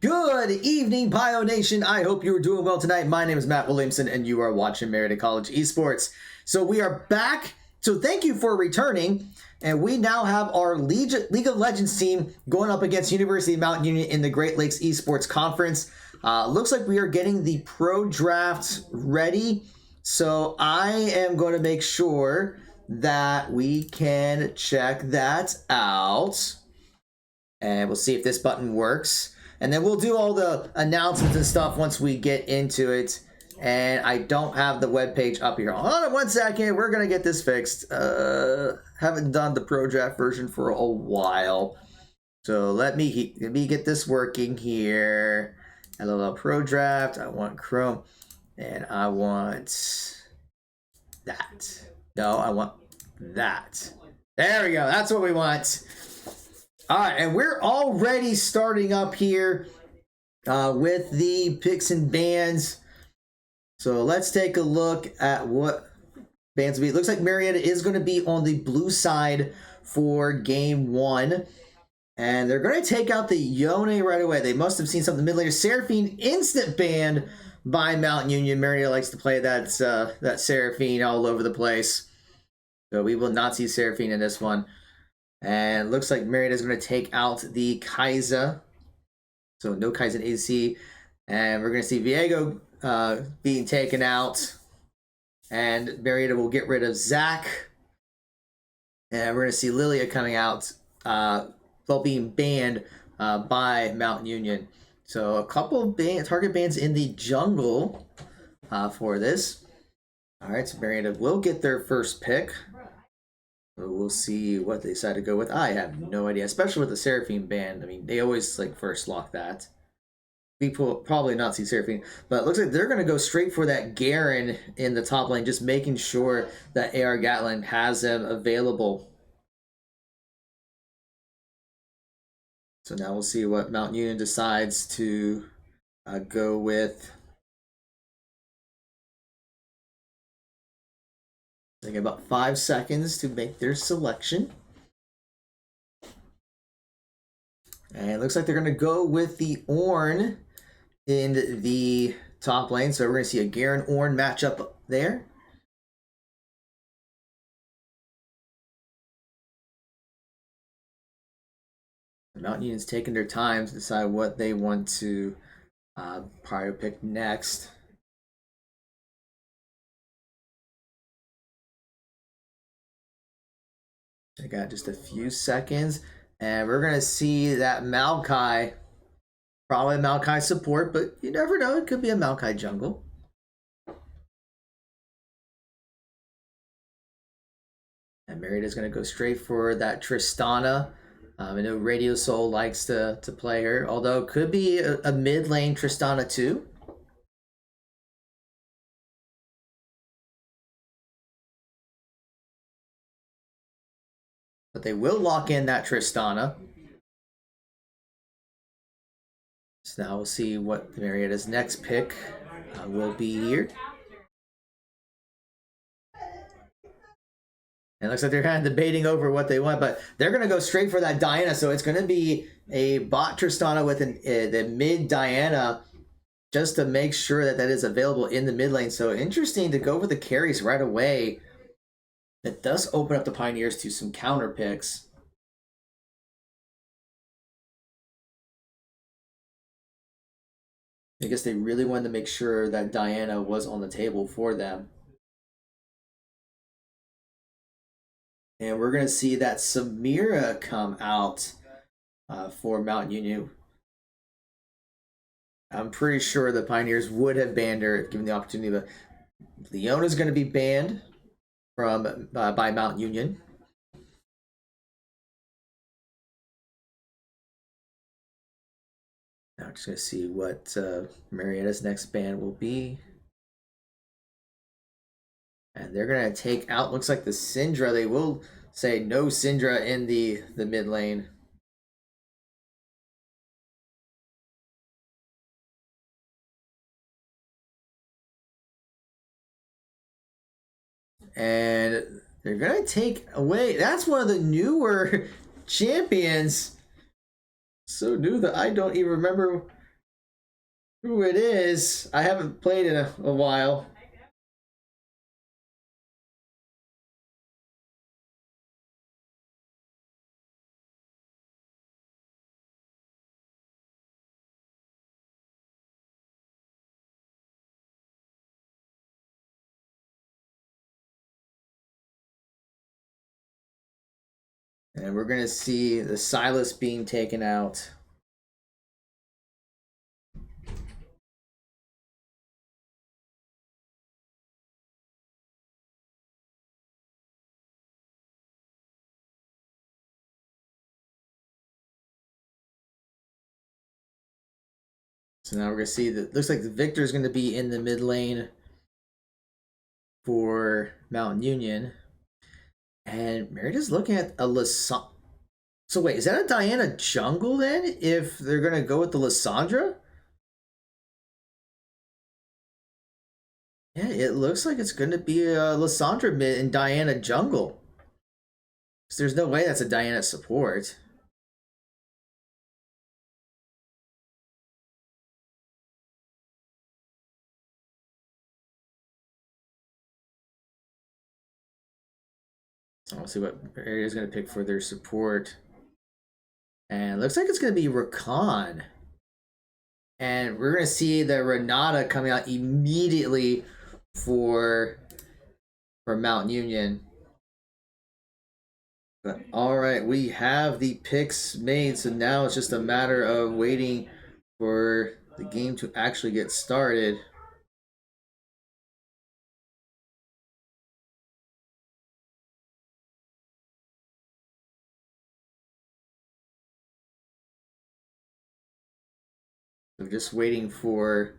Good evening, Bio Nation. I hope you are doing well tonight. My name is Matt Williamson, and you are watching Marietta College Esports. So we are back. So thank you for returning. And we now have our League of Legends team going up against University of Mount Union in the Great Lakes Esports Conference. Looks like we are getting the pro draft ready. So I am going to make sure that we can check that out. And we'll see if this button works. And then we'll do all the announcements and stuff once we get into it. And I don't have the webpage up here. Hold on 1 second. We're going to get this fixed. Haven't done the pro draft version for a while. So let me get this working here. LOL pro draft. I want Chrome. And I want that. No, I want that. There we go. That's what we want. All right, and we're already starting up here with the picks and bans. So let's take a look at what bans will be. It looks like Marietta is going to be on the blue side for game one. And they're going to take out the Yone right away. They must have seen something mid laner. Seraphine instant banned by Mount Union. Marietta likes to play that Seraphine all over the place. So we will not see Seraphine in this one. And looks like Marietta is going to take out the Kaiser. So no Kaiser AC. And we're going to see Viego being taken out. And Marietta will get rid of Zach. And we're going to see Lilia coming out while being banned by Mount Union. So a couple of target bans in the jungle for this. All right, so Marietta will get their first pick. So we'll see what they decide to go with. I have no idea, especially with the Seraphine ban. I mean, they always like first lock that. People probably not see Seraphine, but it looks like they're going to go straight for that Garen in the top lane, just making sure that AR Gatlin has them available. So now we'll see what Mount Union decides to go with. They get about 5 seconds to make their selection. And it looks like they're going to go with the Ornn in the top lane. So we're going to see a Garen Ornn matchup there. Mount Union's taking their time to decide what they want to probably pick next. I got just a few seconds, and we're going to see that Maokai, probably Maokai support, but you never know, it could be a Maokai jungle. And Marietta's going to go straight for that Tristana. I know Radio Soul likes to play her, although it could be a mid lane Tristana too. But they will lock in that Tristana. So now we'll see what Marietta's next pick will be here. And it looks like they're kind of debating over what they want, but they're going to go straight for that Diana. So it's going to be a bot Tristana with the mid Diana just to make sure that that is available in the mid lane. So interesting to go for the carries right away. That does open up the Pioneers to some counter picks. I guess they really wanted to make sure that Diana was on the table for them. And we're going to see that Samira come out for Mount Union. I'm pretty sure the Pioneers would have banned her if given the opportunity, but Leona's going to be banned from by Mount Union. Now I'm just going to see what Marietta's next ban will be. And they're going to take out, looks like the Syndra. They will say no Syndra in the mid lane. And they're going to take away, that's one of the newer champions. So new that I don't even remember Who it is? I haven't played in a while. And we're going to see the Silas being taken out. So now we're going to see that looks like the Victor is going to be in the mid lane for Mountain Union. And Marietta's looking at a Lissandra. So wait, is that a Diana jungle then? If they're going to go with the Lissandra? Yeah, it looks like it's going to be a Lissandra mid and Diana jungle. So there's no way that's a Diana support. So we'll see what area is going to pick for their support. And it looks like it's going to be Rakan. And we're going to see the Renata coming out immediately for Mountain Union. But all right, we have the picks made. So now it's just a matter of waiting for the game to actually get started. So just waiting for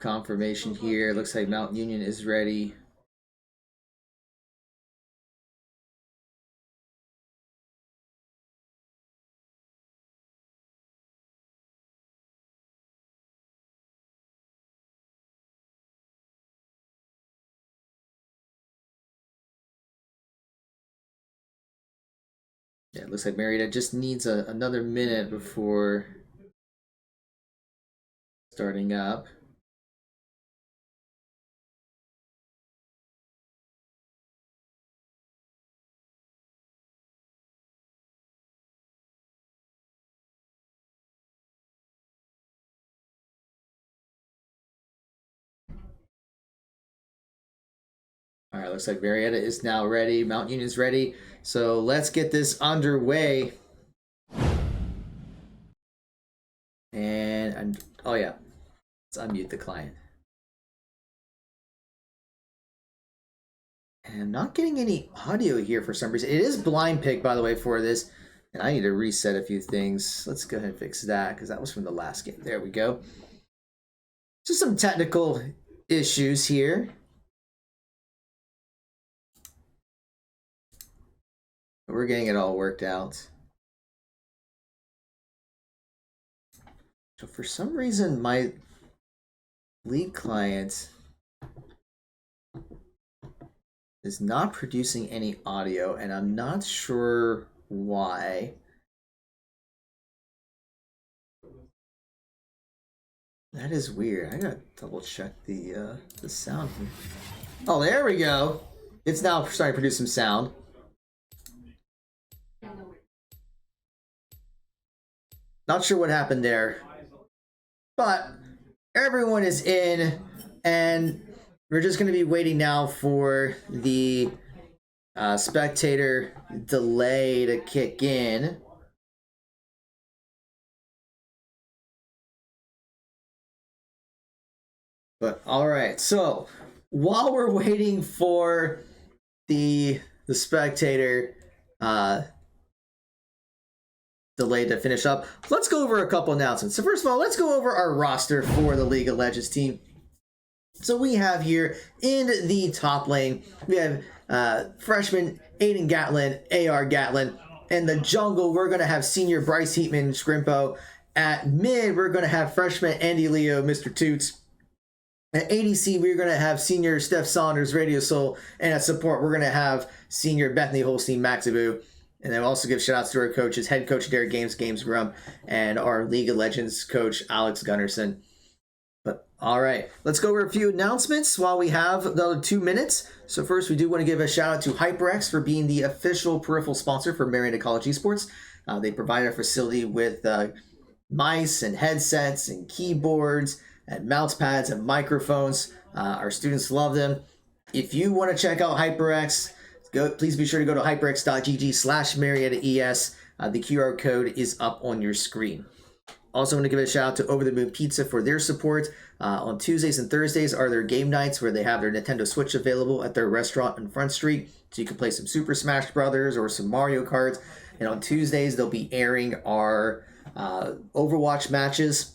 confirmation here. Looks like Mountain Union is ready. Yeah, it looks like Marietta just needs another minute before starting up. All right, looks like Marietta is now ready. Mountain Union is ready. So let's get this underway. And oh yeah, let's unmute the client. And I'm not getting any audio here for some reason. It is blind pick, by the way, for this. And I need to reset a few things. Let's go ahead and fix that because that was from the last game. There we go. Just some technical issues here. We're getting it all worked out. So for some reason, my lead client is not producing any audio, and I'm not sure why. That is weird. I gotta double check the sound here. Oh, there we go. It's now starting to produce some sound. Not sure what happened there, but everyone is in, and we're just going to be waiting now for the spectator delay to kick in. But all right, so while we're waiting for the spectator delay to finish up, let's go over a couple announcements. So first of all, let's go over our roster for the League of Legends team. So we have here in the top lane, we have freshman Aiden Gatlin, AR Gatlin. In the jungle, we're going to have senior Bryce Heatman, Scrimpo. At mid, we're going to have freshman Andy Leo, Mr. Toots. At ADC, we're going to have senior Steph Saunders, Radio Soul. And at support, we're going to have senior Bethany Holstein, Maxabu. And then we'll also give shout outs to our coaches, head coach Derek Games Grum, and our League of Legends coach Alex Gunnarsson. All right, let's go over a few announcements while we have another 2 minutes. So first, we do want to give a shout out to HyperX for being the official peripheral sponsor for Marietta College Esports. They provide our facility with mice and headsets and keyboards and mouse pads and microphones. Our students love them. If you want to check out HyperX, please be sure to go to hyperx.gg/MariettaES. The QR code is up on your screen. Also want to give a shout out to Over the Moon Pizza for their support. On Tuesdays and Thursdays are their game nights where they have their Nintendo Switch available at their restaurant on Front Street. So you can play some Super Smash Brothers or some Mario Kart. And on Tuesdays, they'll be airing our Overwatch matches.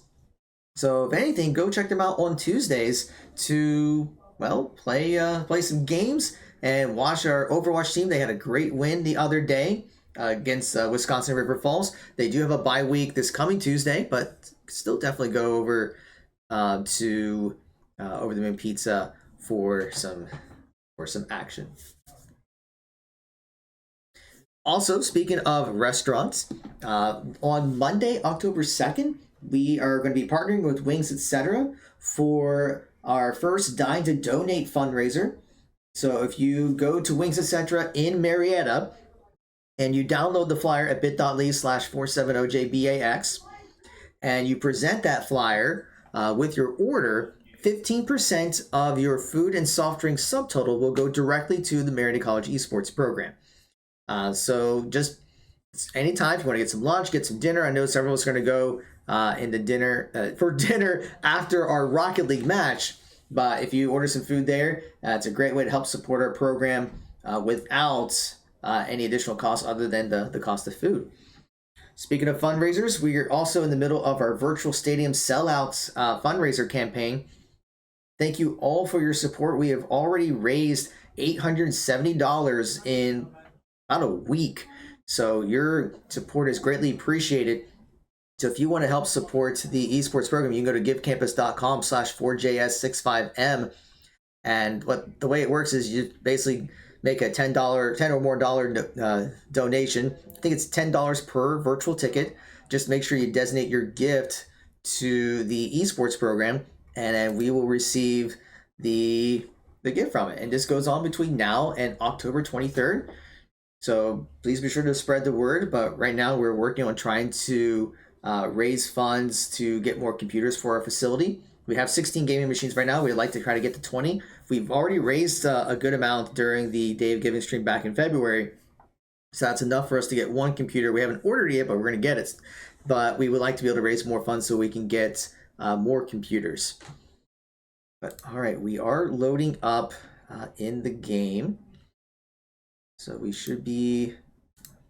So if anything, go check them out on Tuesdays to, well, play some games and watch our Overwatch team. They had a great win the other day against Wisconsin River Falls. They do have a bye week this coming Tuesday, but still definitely go over to Over the Moon Pizza for some action. Also, speaking of restaurants, on Monday, October 2nd, we are going to be partnering with Wings Etc. for our first Dine to Donate fundraiser. So if you go to Wings Etc. in Marietta and you download the flyer at bit.ly/470jbax and you present that flyer with your order, 15% of your food and soft drink subtotal will go directly to the Marietta College Esports program. So just anytime if you want to get some lunch, get some dinner. I know several of us are going to go for dinner after our Rocket League match. But if you order some food there, it's a great way to help support our program without any additional costs other than the cost of food. Speaking of fundraisers, we are also in the middle of our virtual stadium sellouts fundraiser campaign. Thank you all for your support. We have already raised $870 in about a week. So your support is greatly appreciated. So if you want to help support the esports program, you can go to givecampus.com/4js65m. And the way it works is you basically make a $10 or more donation. I think it's $10 per virtual ticket. Just make sure you designate your gift to the esports program, and then we will receive the gift from it. And this goes on between now and October 23rd. So please be sure to spread the word. But right now we're working on trying to raise funds to get more computers for our facility. We have 16 gaming machines right now. We'd like to try to get to 20. We've already raised a good amount during the Day of Giving stream back in February. So that's enough for us to get one computer. We haven't ordered it yet, but we're going to get it. But we would like to be able to raise more funds so we can get more computers. But all right, we are loading up in the game. So we should be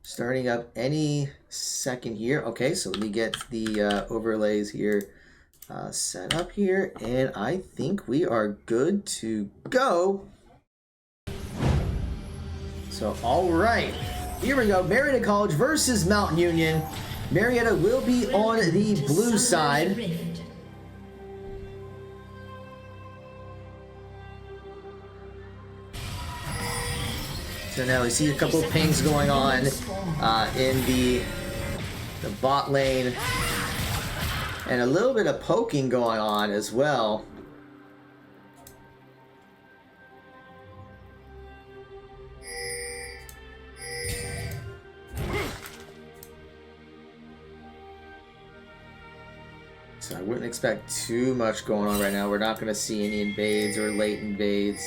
starting up any second here. Okay, so let me get the overlays here set up here, and I think we are good to go. So all right, here we go. Marietta College versus Mountain Union. Marietta will be on the blue side. So now we see a couple of pings going on in the bot lane, and a little bit of poking going on as well. So I wouldn't expect too much going on right now. We're not going to see any invades or late invades.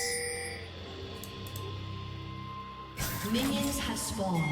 Minions have spawned.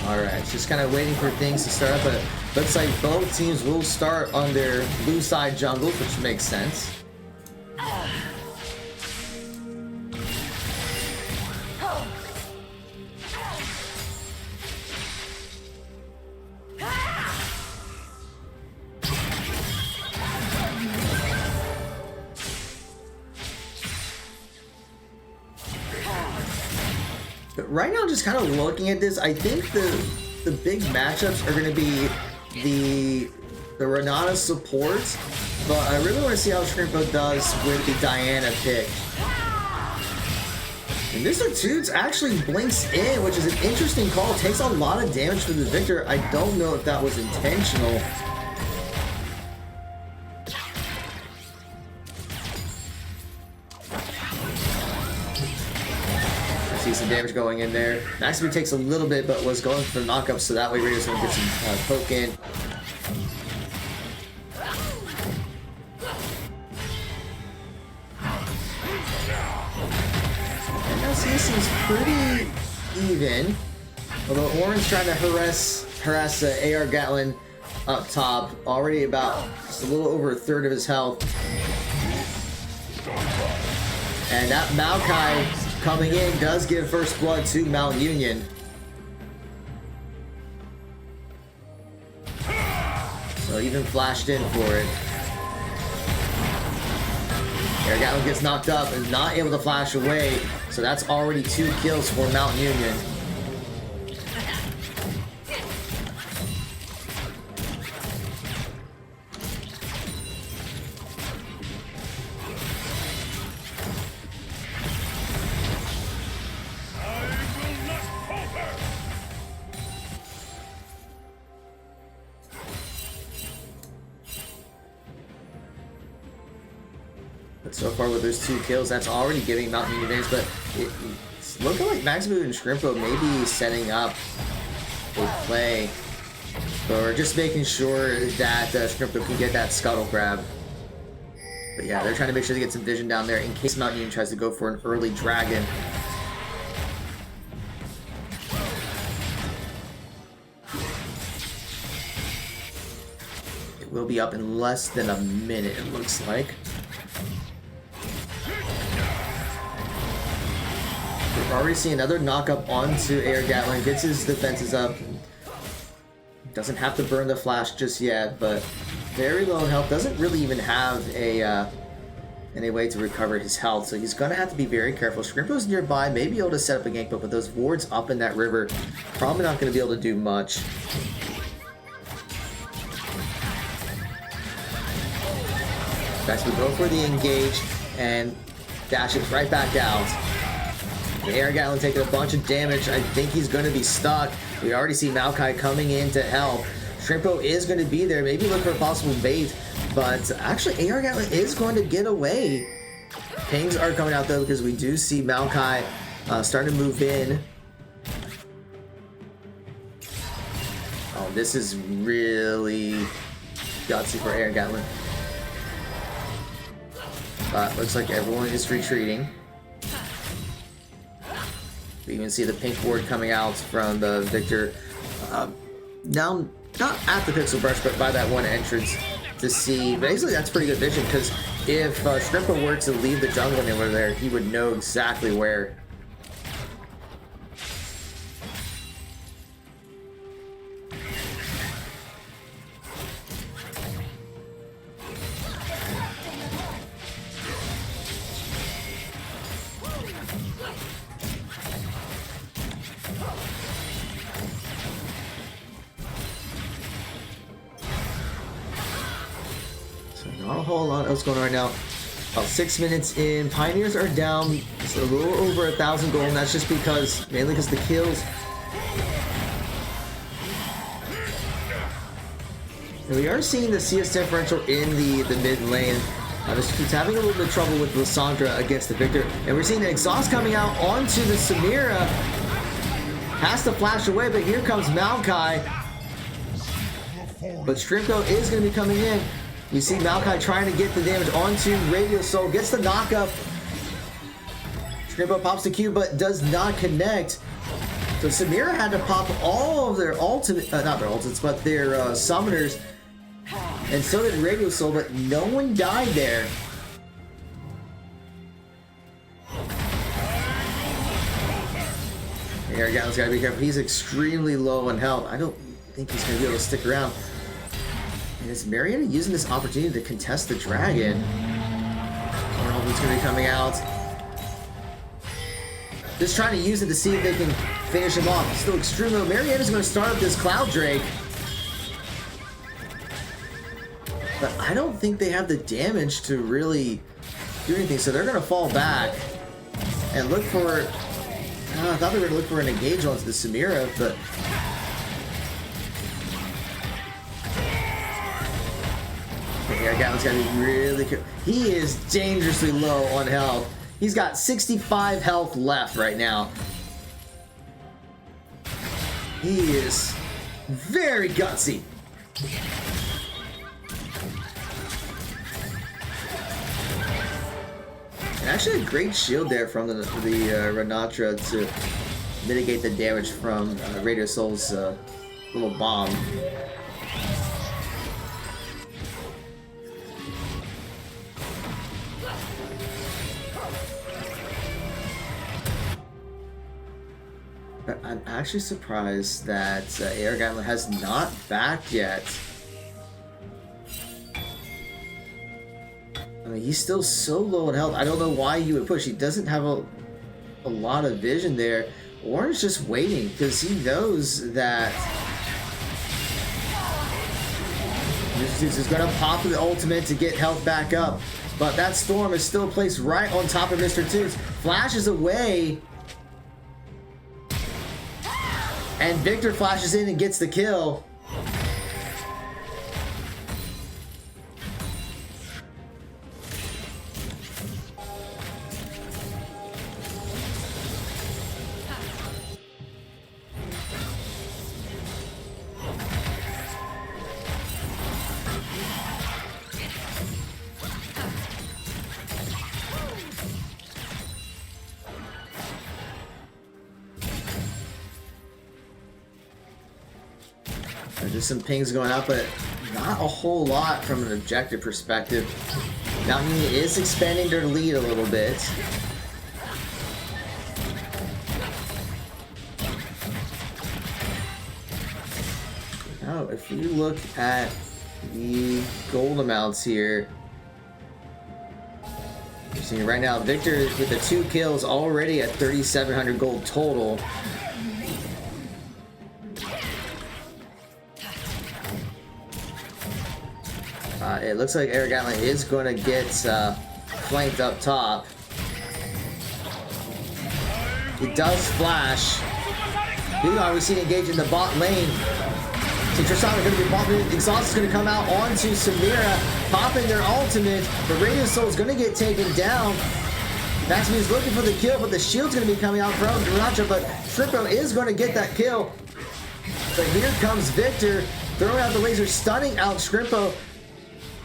Alright, just kind of waiting for things to start up, but looks like both teams will start on their blue side jungles, which makes sense. right now, just kind of looking at this, I think the big matchups are going to be the Renata supports, but I really want to see how Shrimpo does with the Diana pick. And Mr. Toots actually blinks in, which is an interesting call. Takes a lot of damage for the Victor. I don't know if that was intentional. I see some damage going in there. Maximum takes a little bit, but was going for the knockup, so that way Radio's going to get some poke in. This seems pretty even, although Orange trying to harass AR Gatlin up top, already about just a little over a third of his health. And that Maokai coming in does give first blood to Mount Union. So even flashed in for it. AR Gatlin gets knocked up and not able to flash away. So that's already 2 kills for Mount Union. But so far with those 2 kills, that's already giving Mount Union advantage, but it's looking like Maximu and Shrimpo may be setting up a play. But we're just making sure that Shrimpo can get that scuttle grab. But yeah, they're trying to make sure they get some vision down there in case Mount Union tries to go for an early dragon. It will be up in less than a minute, it looks like. We've already seen another knock-up onto AR Gatlin. Gets his defenses up. Doesn't have to burn the flash just yet, but very low in health. Doesn't really even have any way to recover his health, so he's gonna have to be very careful. Shrimpo's nearby, may be able to set up a gank, but with those wards up in that river, probably not gonna be able to do much. Guys, we go for the engage and dash it right back out. AR Gatlin taking a bunch of damage. I think he's going to be stuck. We already see Maokai coming in to help. Shrimpo is going to be there. Maybe look for a possible bait. But actually, AR Gatlin is going to get away. Pings are coming out, though, because we do see Maokai starting to move in. Oh, this is really gutsy for AR Gatlin. But looks like everyone is retreating. We even see the pink ward coming out from the Victor. Now, not at the pixel brush, but by that one entrance to see. Basically, that's pretty good vision, because if Shrimpo were to leave the jungle and over there, he would know exactly where. Not a whole lot else going on right now. About 6 minutes in. Pioneers are down. It's a little over 1,000 gold, and that's just because, mainly because the kills. And we are seeing the CS differential in the mid lane. He's having a little bit of trouble with Lissandra against the Victor. And we're seeing the exhaust coming out onto the Samira. Has to flash away, but here comes Maokai. But Shrimpo is going to be coming in. You see Maokai trying to get the damage onto Radio Soul. Gets the knockup. Shrimpo pops the Q, but does not connect. So Samira had to pop all of their ultimate, not their ultimates, but their summoners. And so did Radio Soul, but no one died there. AR Gatlin's got to be careful. He's extremely low on health. I don't think he's going to be able to stick around. And is Marietta using this opportunity to contest the dragon? I don't know who's going to be coming out. Just trying to use it to see if they can finish him off. Still extremely low. Marietta's going to start up this Cloud Drake. But I don't think they have the damage to really do anything. So they're going to fall back and look for... I thought they were going to look for an engage onto the Samira, but... Air Gatlin's got to be really careful. He is dangerously low on health. He's got 65 health left right now. He is very gutsy. And actually a great shield there from the Renatra to mitigate the damage from Radio Soul's little bomb. I'm actually surprised that AR Gatlin has not backed yet. I mean, he's still so low in health. I don't know why he would push. He doesn't have a lot of vision there. Or is just waiting because he knows that Mr. Toots is going to pop the ultimate to get health back up. But that storm is still placed right on top of Mr. Toots. Flashes away. And Victor flashes in and gets the kill. There's some pings going up, but not a whole lot from an objective perspective. Now he is expanding their lead a little bit. Now, if you look at the gold amounts here, you're seeing right now Victor with the 2 kills already at 3,700 gold total. It looks like Air Gatlin is going to get flanked up top. He does flash. Meanwhile, we see engage in the bot lane. So Tristana going to be popping. Exhaust is going to come out onto Samira, popping their ultimate. The Radio Soul is going to get taken down. Maxime is looking for the kill, but the shield's going to be coming out from Racha, but Trippo is going to get that kill. But here comes Victor, throwing out the laser, stunning out Scrimpo.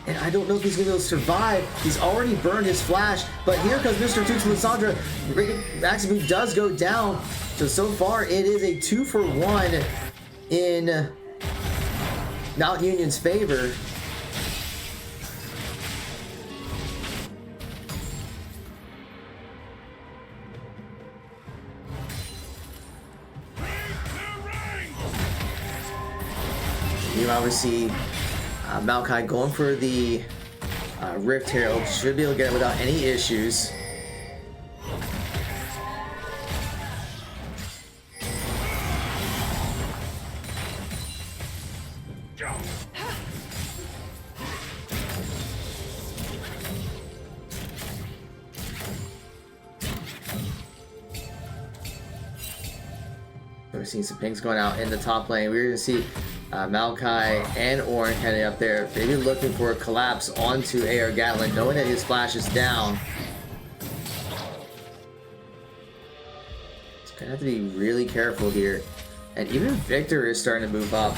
And I don't know if he's going to be able to survive. He's already burned his flash. But here comes Mr. Toots and Lissandra. Maximum does go down. So far, it is a 2-for-1 in Mount Union's favor. You obviously... Maokai going for the Rift Herald. Should be able to get it without any issues. We're seeing some pings going out in the top lane. We're going to see Maokai and Orin heading up there, maybe looking for a collapse onto AR Gatlin, knowing that his flash is down. It's gonna have to be really careful here. And even Victor is starting to move up.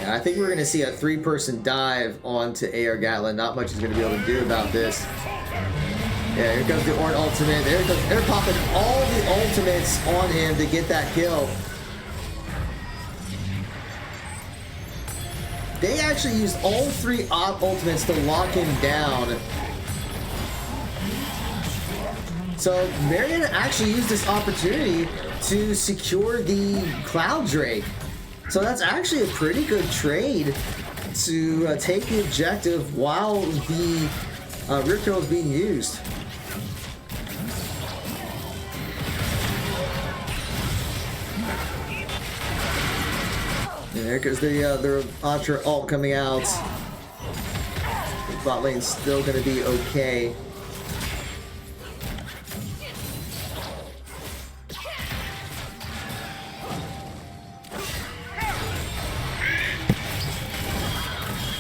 And I think we're gonna see a 3-person dive onto AR Gatlin. Not much is gonna be able to do about this. Yeah, here comes the Ornn ultimate. They're popping all the ultimates on him to get that kill. They actually used all 3 ultimates to lock him down. So Marietta actually used this opportunity to secure the Cloud Drake. So that's actually a pretty good trade to take the objective while the rear kill is being used. And there goes the Ultra ult coming out. The bot lane's still going to be okay.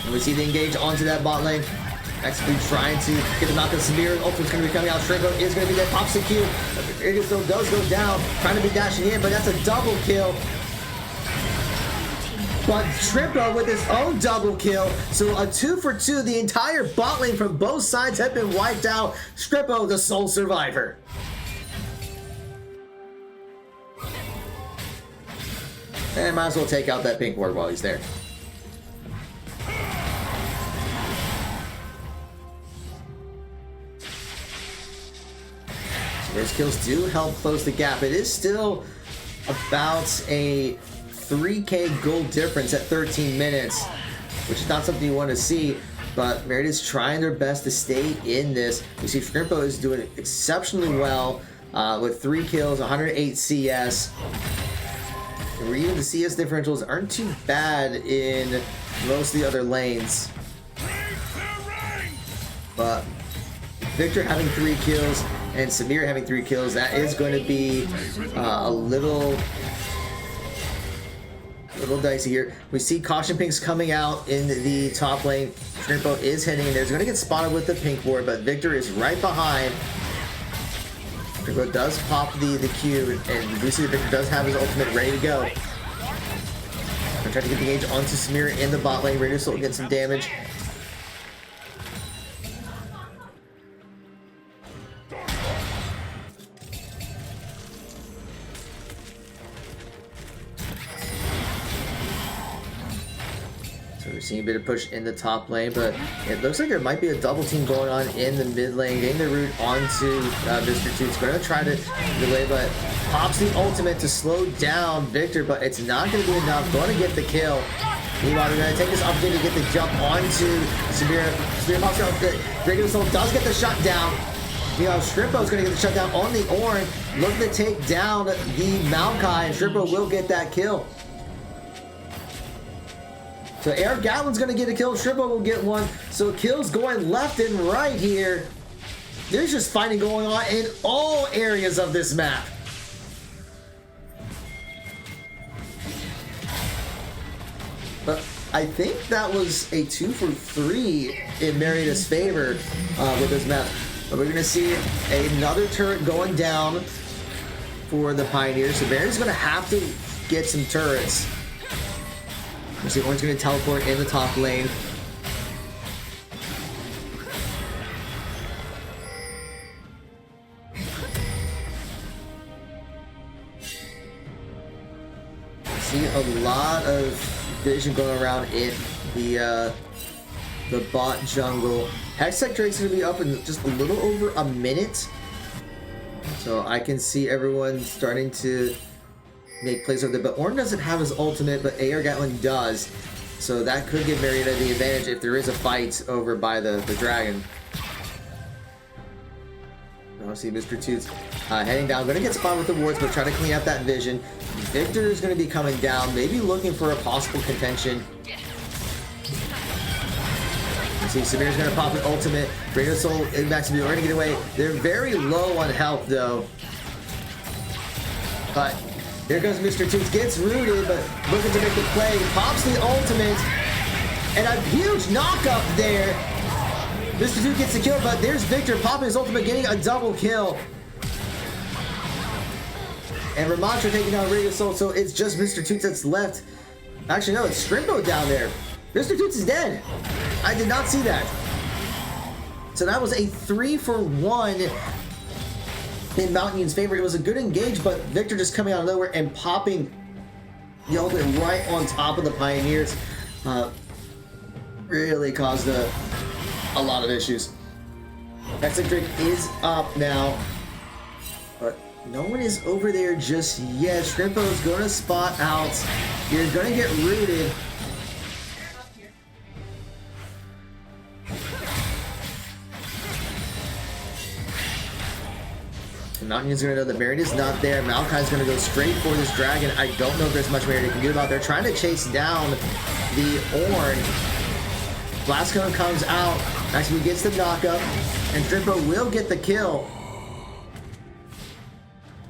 And we see the engage onto that bot lane. Execute trying to get the knock on Samir. Ultimate's going to be coming out. Shrimpo is going to be there. Pops the Q. Irgis does go down. Trying to be dashing in, but that's a double kill. But Shrimpo with his own double kill. So a 2 for 2. The entire bot lane from both sides have been wiped out. Shrimpo, the sole survivor. And might as well take out that pink ward while he's there. So those kills do help close the gap. It is still about a 3k gold difference at 13 minutes, which is not something you want to see, but Marietta's trying their best to stay in this. You see Shrimpo is doing exceptionally well with 3 kills, 108 CS. And even the CS differentials aren't too bad in most of the other lanes. But Victor having 3 kills and Samir having 3 kills, that is going to be a little dicey here. We see Caution Pinks coming out in the top lane. Shrimpo is heading in there. He's going to get spotted with the pink ward, but Victor is right behind. Shrimpo does pop the Q, and we see that Victor does have his ultimate ready to go. I'm trying to get the engage onto Samir in the bot lane. Radio Soul gets some damage. We're seeing a bit of push in the top lane, but it looks like there might be a double team going on in the mid lane, getting the root onto Mr. Toots. Going to try to delay, but pops the ultimate to slow down Victor, but it's not going to be enough. Going to get the kill. Meanwhile, they're going to take this opportunity to get the jump onto Samir. Samir pops out. The Radio Soul does get the shutdown. Meanwhile, Shrimpo is going to get the shutdown on the Ornn. Looking to take down the Maokai, and Shrimpo will get that kill. So Eric Gatlin's going to get a kill. Shrimpo will get one. So kills going left and right here. There's just fighting going on in all areas of this map. But I think that was a 2 for 3 in Marietta's favor with this map. But we're going to see another turret going down for the Pioneers. So Marietta's going to have to get some turrets. You see Ornn's going to teleport in the top lane. See a lot of vision going around in the bot jungle. Hextech Drake's going to be up in just a little over a minute. So I can see everyone starting to make plays with it, but Ornn doesn't have his ultimate, but AR Gatlin does. So that could give Marietta the advantage if there is a fight over by the dragon. I'll see Mr. Toots heading down. Going to get spotted with the wards, but try to clean up that vision. Victor is going to be coming down, maybe looking for a possible contention. You see Samir's going to pop an ultimate. Radio Soul and Maximilian are going to get away. They're very low on health, though. But here goes Mr. Toots, gets rooted, but looking to make the play, pops the ultimate, and a huge knock-up there. Mr. Toots gets the kill, but there's Victor popping his ultimate, getting a double kill. And Ramantra taking down Radio Soul, so it's just Mr. Toots that's left. Actually, no, it's Shrimpo down there. Mr. Toots is dead. I did not see that. So that was a 3 for 1. In Mountain Union's favor. It was a good engage, but Victor just coming out of nowhere and popping the ultimate right on top of the Pioneers really caused a lot of issues. Hextech Drake is up now, but no one is over there just yet. Shrimpo is going to spot out. You're going to get rooted. So Mountain's gonna know that Marietta's not there. Maokai's gonna go straight for this dragon. I don't know if there's much Marietta can do about it. They're trying to chase down the Ornn. Blast Cone comes out. Actually gets the knockup. And Drippo will get the kill.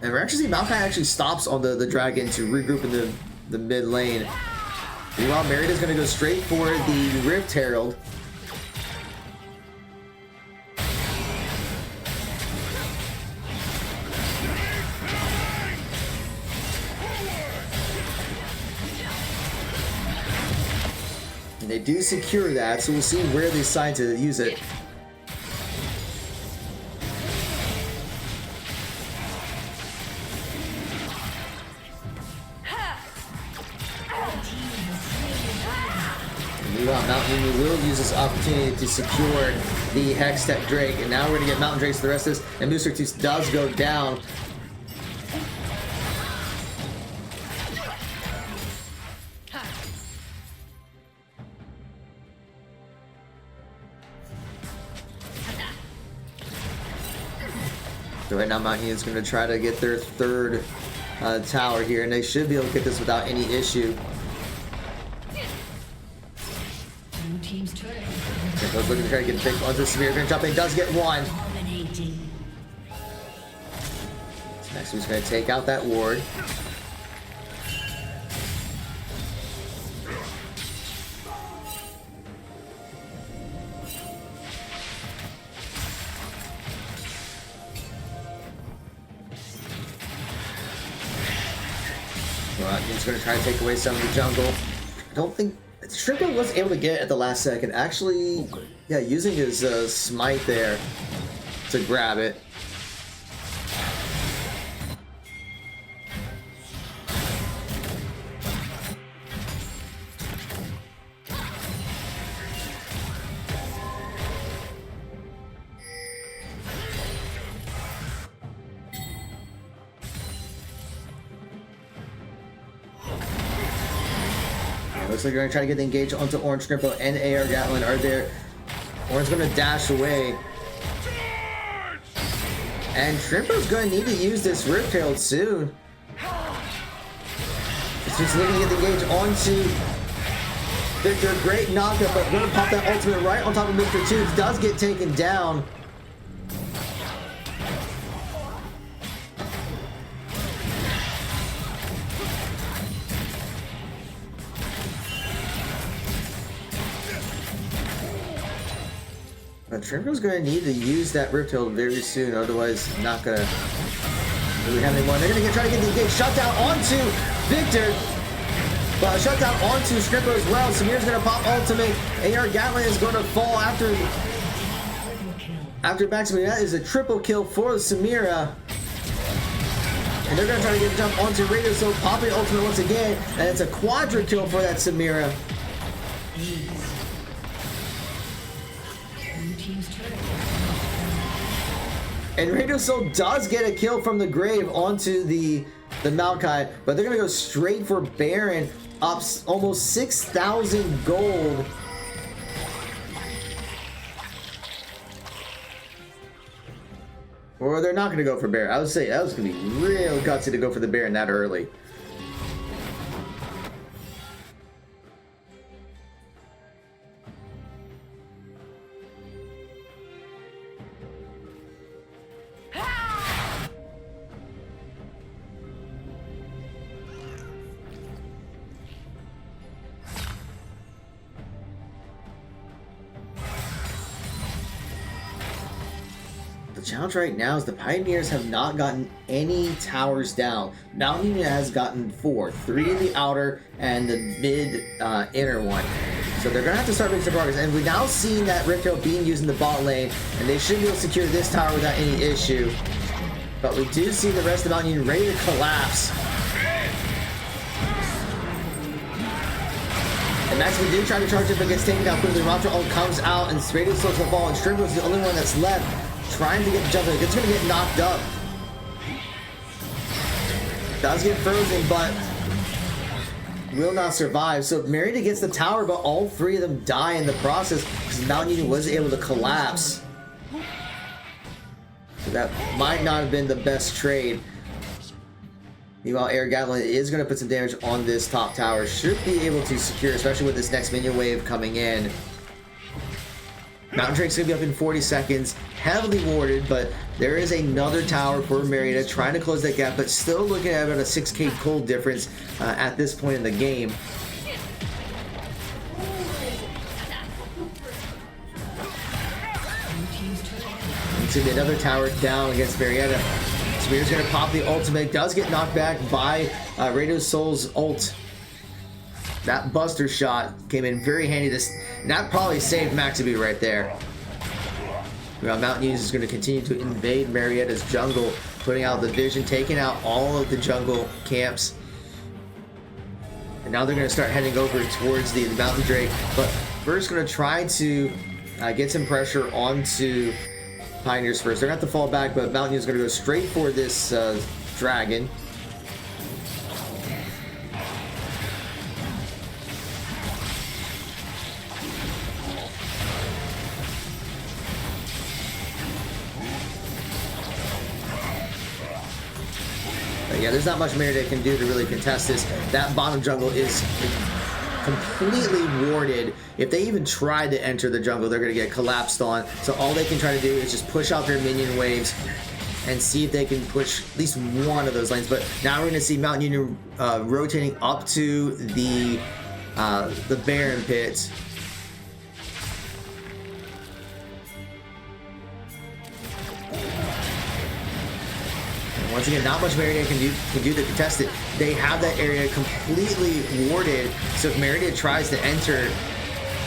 And we're actually seeing Maokai actually stops on the dragon to regroup in the mid lane. Meanwhile, Marietta's gonna go straight for the Rift Herald. And they do secure that, so we'll see where they decide to use it. Meanwhile, Mountain Union will use this opportunity to secure the Hextech Drake, and now we're gonna get Mountain Drakes the rest of this, and Booster 2 does go down. So right now, Mountain Union's gonna try to get their third tower here, and they should be able to get this without any issue. Goes looking to try to get a pick onto Samir. Gonna jump in, does get one. So next he's gonna take out that ward. Well, he's gonna try to take away some of the jungle. I don't think Shrimpo was able to get it at the last second. Actually, yeah, using his smite there to grab it. Looks like they're going to try to get the engage onto Orange. Shrimpo and AR Gatlin are there. Orange's going to dash away. And Shrimpo's going to need to use this Rift Herald soon. He's just looking to get the engage onto Victor. Great knockup, but going to pop that ultimate right on top of Mr. Tubes. Does get taken down. But Shrimpo's going to need to use that Rift Herald very soon, otherwise not going to really have any more. They're going to try to get the engage shut down onto Victor. But shut down onto Shrimpo as well. Samir's going to pop ultimate. AR Gatlin is going to fall after Maximum. That is a triple kill for Samira. And they're going to try to get a jump onto Radio, so popping ultimate once again. And it's a quadra kill for that Samira. And Radio Soul does get a kill from the grave onto the Maokai, but they're gonna go straight for Baron, up almost 6,000 gold. Or they're not gonna go for Baron. I would say that was gonna be real gutsy to go for the Baron that early. Challenge right now is the Pioneers have not gotten any towers down. Mountain Union has gotten 4, 3 in the outer and the mid inner one. So they're gonna have to start making some progress. And we've now seen that Rift Herald being used in the bot lane, and they should be able to secure this tower without any issue. But we do see the rest of Mountain Union ready to collapse. And Max, we do try to charge it, but gets taken down quickly. Raptor ult comes out, and Radio Soul's gonna fall, and Shrimpo's the only one that's left. Trying to get the jump in. It's going to get knocked up. Does get frozen, but will not survive. So Marietta gets the tower, but all 3 of them die in the process because Mountain Union was able to collapse. So that might not have been the best trade. Meanwhile, Air Gatling is going to put some damage on this top tower. Should be able to secure, especially with this next minion wave coming in. Mountain Drake's going to be up in 40 seconds. Heavily warded, but there is another tower for Marietta trying to close that gap, but still looking at about a 6k cold difference at this point in the game. It's going to be another tower down against Marietta. Samir's going to pop the ultimate. Does get knocked back by Radio Soul's ult. That buster shot came in very handy. That probably saved Maxaby right there. Mountain Union is going to continue to invade Marietta's jungle, putting out the vision, taking out all of the jungle camps. And now they're going to start heading over towards the Mountain Drake. But first going to try to get some pressure onto Pioneers first. They're going to have to fall back, but Mountain Union is going to go straight for this dragon. Yeah, there's not much Marietta can do to really contest this. That bottom jungle is completely warded. If they even try to enter the jungle, they're going to get collapsed on. So all they can try to do is just push out their minion waves and see if they can push at least one of those lanes. But now we're going to see Mountain Union rotating up to the Baron pit. Once again, not much Marietta can do to contest it. They have that area completely warded, so if Marietta tries to enter,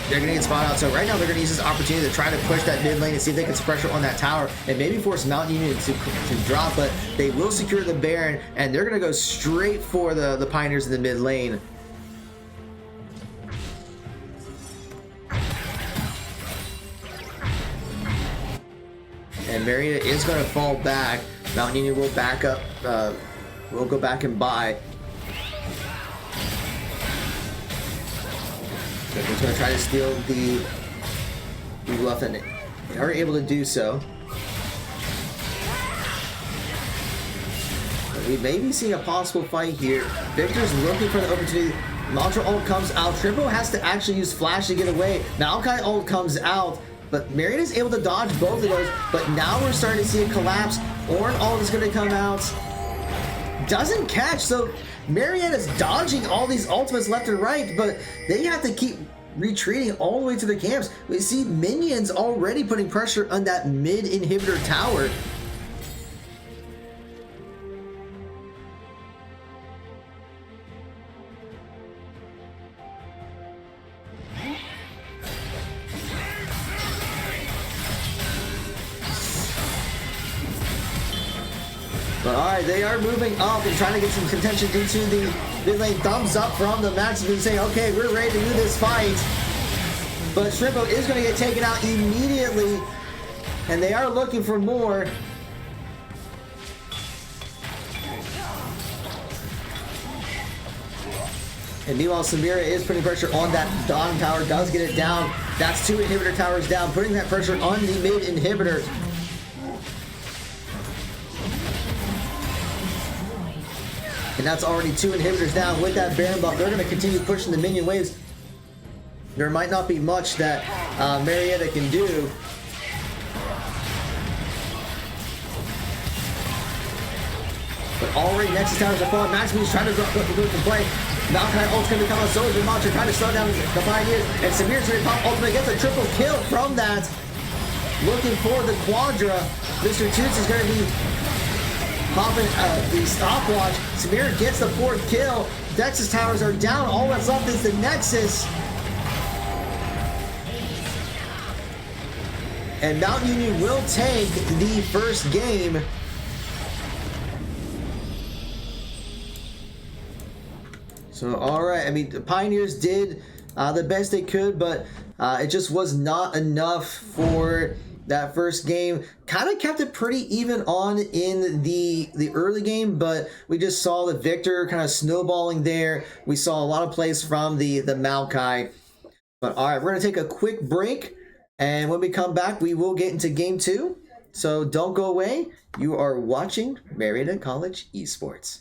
they're going to get spot out. So right now they're going to use this opportunity to try to push that mid lane and see if they can put pressure on that tower and maybe force Mountain Union to drop, but they will secure the Baron, and they're going to go straight for the Pioneers in the mid lane. And Marietta is going to fall back. Mountain Union will back up, will go back and buy. So he's going to try to steal the bluff, and they are able to do so. But we may be seeing a possible fight here. Victor's looking for the opportunity. Mantra ult comes out. Triple has to actually use Flash to get away. Maokai ult comes out. But Marietta is able to dodge both of those, but now we're starting to see a collapse. Ornn ult is going to come out. Doesn't catch, so Marietta's dodging all these ultimates left and right, but they have to keep retreating all the way to their camps. We see minions already putting pressure on that mid inhibitor tower. But alright, they are moving up and trying to get some contention into the mid lane. Thumbs up from the Maximus saying, okay, we're ready to do this fight. But Shrimpo is going to get taken out immediately, and they are looking for more. And meanwhile, Samira is putting pressure on that Dawn tower, does get it down. That's 2 inhibitor towers down, putting that pressure on the mid inhibitor. And that's already 2 inhibitors down with that Baron buff. They're going to continue pushing the minion waves. There might not be much that Marietta can do. But already Nexus towers are falling. Maximus trying to go to play. Maokai ult's going to become a soldier monster, trying to slow down the Pioneers. And Samir's going to pop ultimate, gets a triple kill from that. Looking for the Quadra. Mr. Toots is going to be popping the stopwatch. Samir gets the 4th kill. Nexus towers are down. All that's left is the Nexus. And Mountain Union will take the first game. So, alright. I mean, the Pioneers did the best they could, but it just was not enough for that first game. Kind of kept it pretty even on in the early game, but we just saw the Victor kind of snowballing there. We saw a lot of plays from the Maokai. But all right, we're going to take a quick break, and when we come back, we will get into game 2 So don't go away. You are watching Marietta College Esports.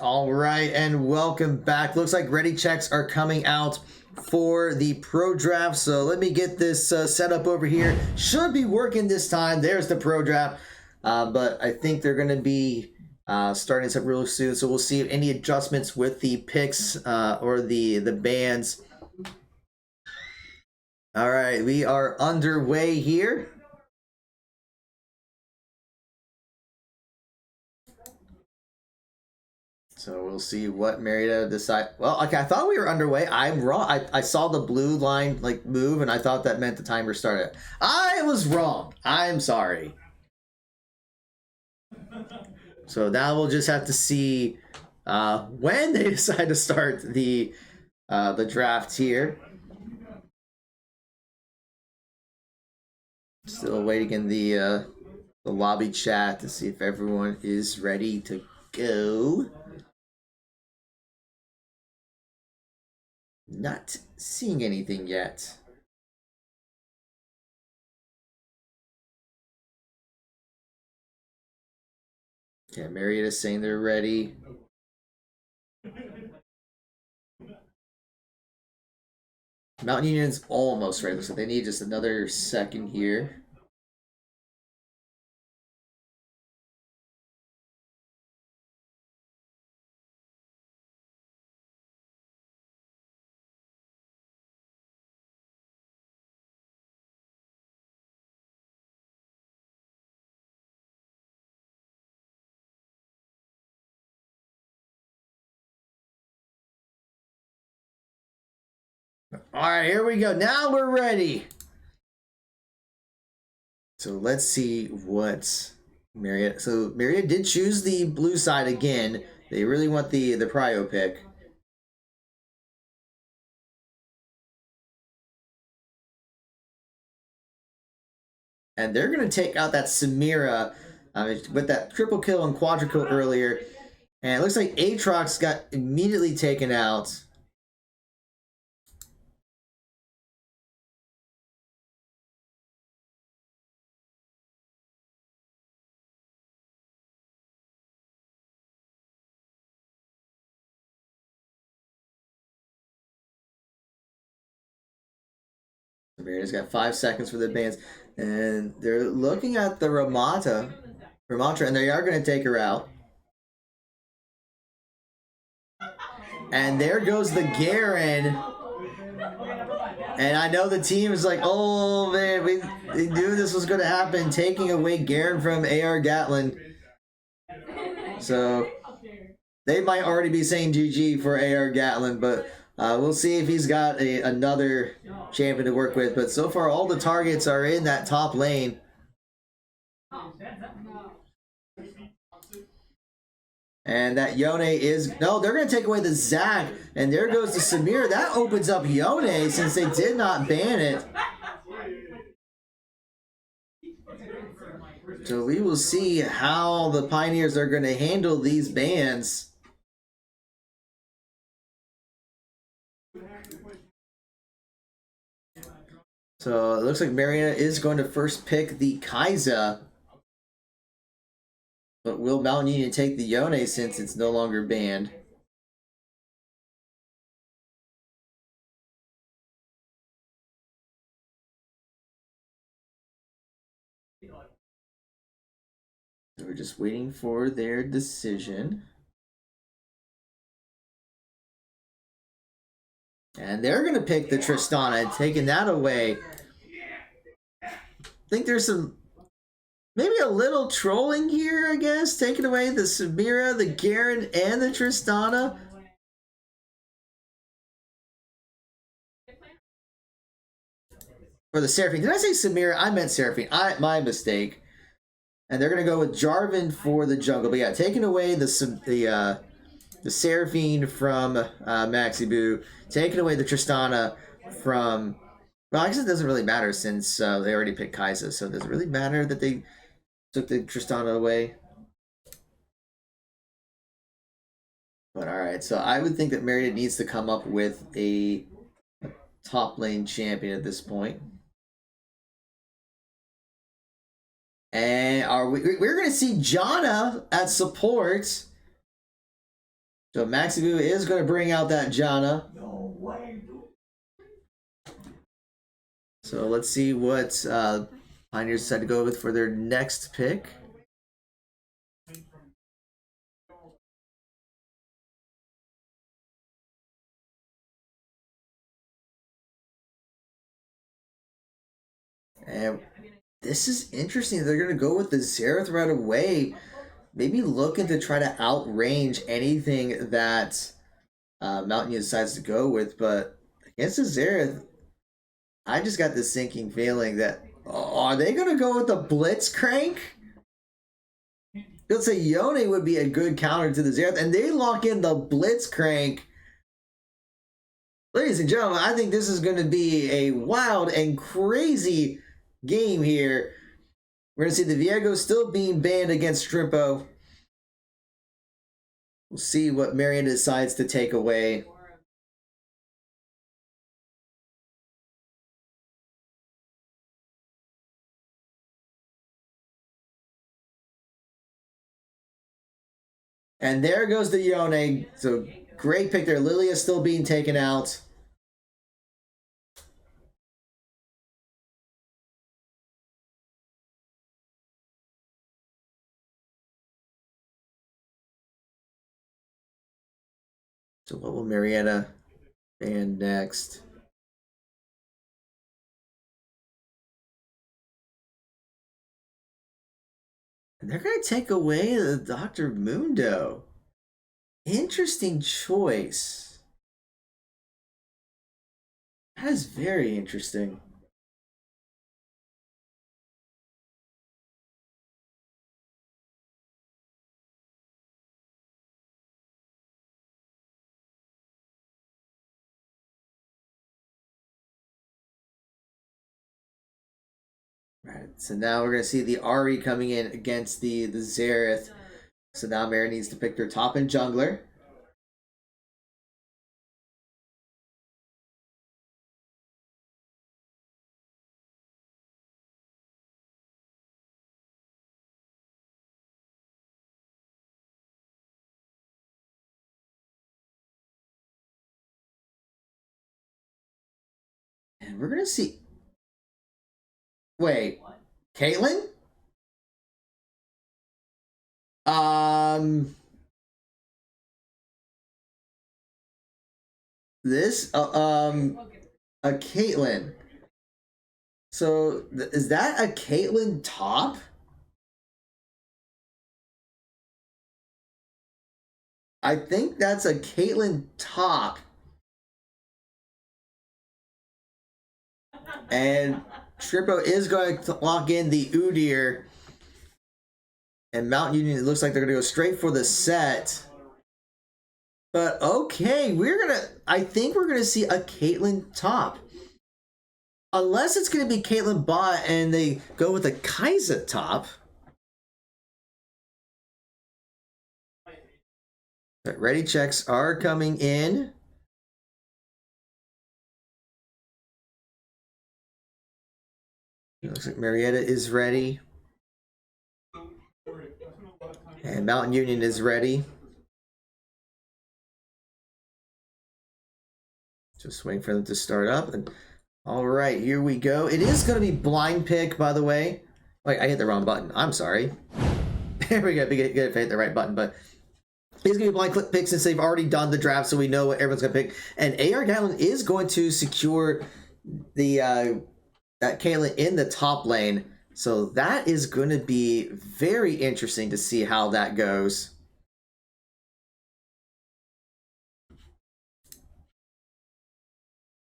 All right, and welcome back. Looks like ready checks are coming out for the pro draft. So let me get this set up over here. Should be working this time. There's the pro draft. But I think they're going to be starting this up real soon. So we'll see if any adjustments with the picks or the bands. All right, we are underway here. So we'll see what Marietta decide. Well, okay, I thought we were underway. I'm wrong. I saw the blue line like move, and I thought that meant the timer started. I was wrong. I'm sorry. So now we'll just have to see when they decide to start the draft here. Still waiting in the lobby chat to see if everyone is ready to go. Not seeing anything yet. Okay, Marietta's saying they're ready. Mountain Union's almost ready, so they need just another second here. All right, here we go. Now we're ready. So let's see what Marietta. So Marietta did choose the blue side again. They really want the prio pick. And they're going to take out that Samira with that triple kill and quadra kill earlier. And it looks like Aatrox got immediately taken out. Samira's got 5 seconds for the bans. And they're looking at the Ramata, and they are going to take her out. And there goes the Garen. And I know the team is like, oh man, we knew this was going to happen, taking away Garen from AR Gatlin. So they might already be saying GG for AR Gatlin, but we'll see if he's got another champion to work with. But so far, all the targets are in that top lane. And that Yone is... No, they're going to take away the Zac. And there goes the Samir. That opens up Yone since they did not ban it. So we will see how the Pioneers are going to handle these bans. So it looks like Marietta is going to first pick the Kai'Sa. But will Mountain Union take the Yone since it's no longer banned? So we're just waiting for their decision. And they're going to pick the Tristana and taking that away. I think there's some... Maybe a little trolling here, I guess. Taking away the Samira, the Garen, and the Tristana. Or the Seraphine. Did I say Samira? I meant Seraphine. My mistake. And they're going to go with Jarvan for the jungle. But yeah, taking away the Seraphine from Maxi Boo. Taking away the Tristana from... Well, I guess it doesn't really matter since they already picked Kai'Sa. So does it really matter that they took the Tristana away? But alright, so I would think that Marietta needs to come up with a top lane champion at this point. And we're going to see Janna at support. So Maxibu is going to bring out that Janna. So let's see what Pioneers decide to go with for their next pick. And this is interesting. They're going to go with the Xerath right away. Maybe looking to try to outrange anything that Mountain decides to go with. But against the Xerath, I just got this sinking feeling that, are they going to go with the Blitzcrank? Let's say Yone would be a good counter to the Xerath, and they lock in the Blitzcrank. Ladies and gentlemen, I think this is going to be a wild and crazy game here. We're going to see the Viego still being banned against Strimpo. We'll see what Marietta decides to take away. And there goes the Yone. So great pick there. Lilia still being taken out. So what will Marietta ban next? And they're going to take away the Dr. Mundo. Interesting choice. That is very interesting. Right, so now we're going to see the Ari coming in against the Xerath. So now Mary needs to pick their top and jungler. And we're going to see... Wait, Caitlyn? This a Caitlyn. So is that a Caitlyn top? I think that's a Caitlyn top. And Strippo is going to lock in the Udyr. And Mountain Union, it looks like they're going to go straight for the set. But okay, I think we're going to see a Caitlyn top. Unless it's going to be Caitlyn bot and they go with a Kai'Sa top. But ready checks are coming in. It looks like Marietta is ready. And Mountain Union is ready. Just waiting for them to start up. And all right, here we go. It is going to be blind pick, by the way. Wait, I hit the wrong button. I'm sorry. There we go. Get if I hit the right button, but it's going to be blind click pick since they've already done the draft, so we know what everyone's going to pick. And AR Gatlin is going to secure the that Caitlyn in the top lane. So that is going to be very interesting to see how that goes.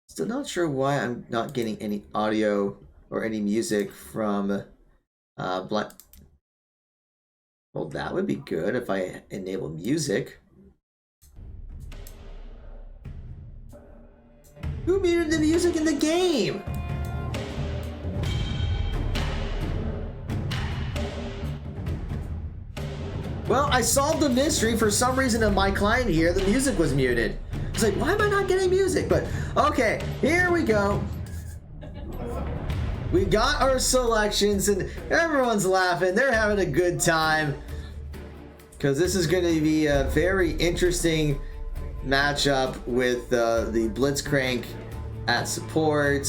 Still not sure why I'm not getting any audio or any music from Black. Well, that would be good if I enable music. Who muted the music in the game? Well, I solved the mystery. For some reason on my client here, the music was muted. It's like, why am I not getting music? But okay, here we go. We got our selections and everyone's laughing. They're having a good time. because this is going to be a very interesting matchup with the Blitzcrank at support.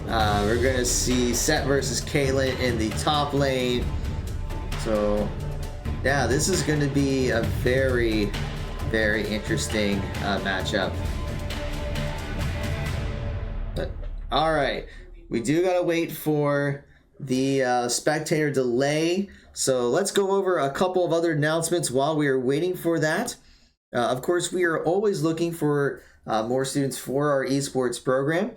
We're going to see Set versus Caitlyn in the top lane. So, yeah, this is going to be a very, very interesting matchup. But, all right, we do got to wait for the spectator delay. So let's go over a couple of other announcements while we are waiting for that. Of course, we are always looking for more students for our esports program.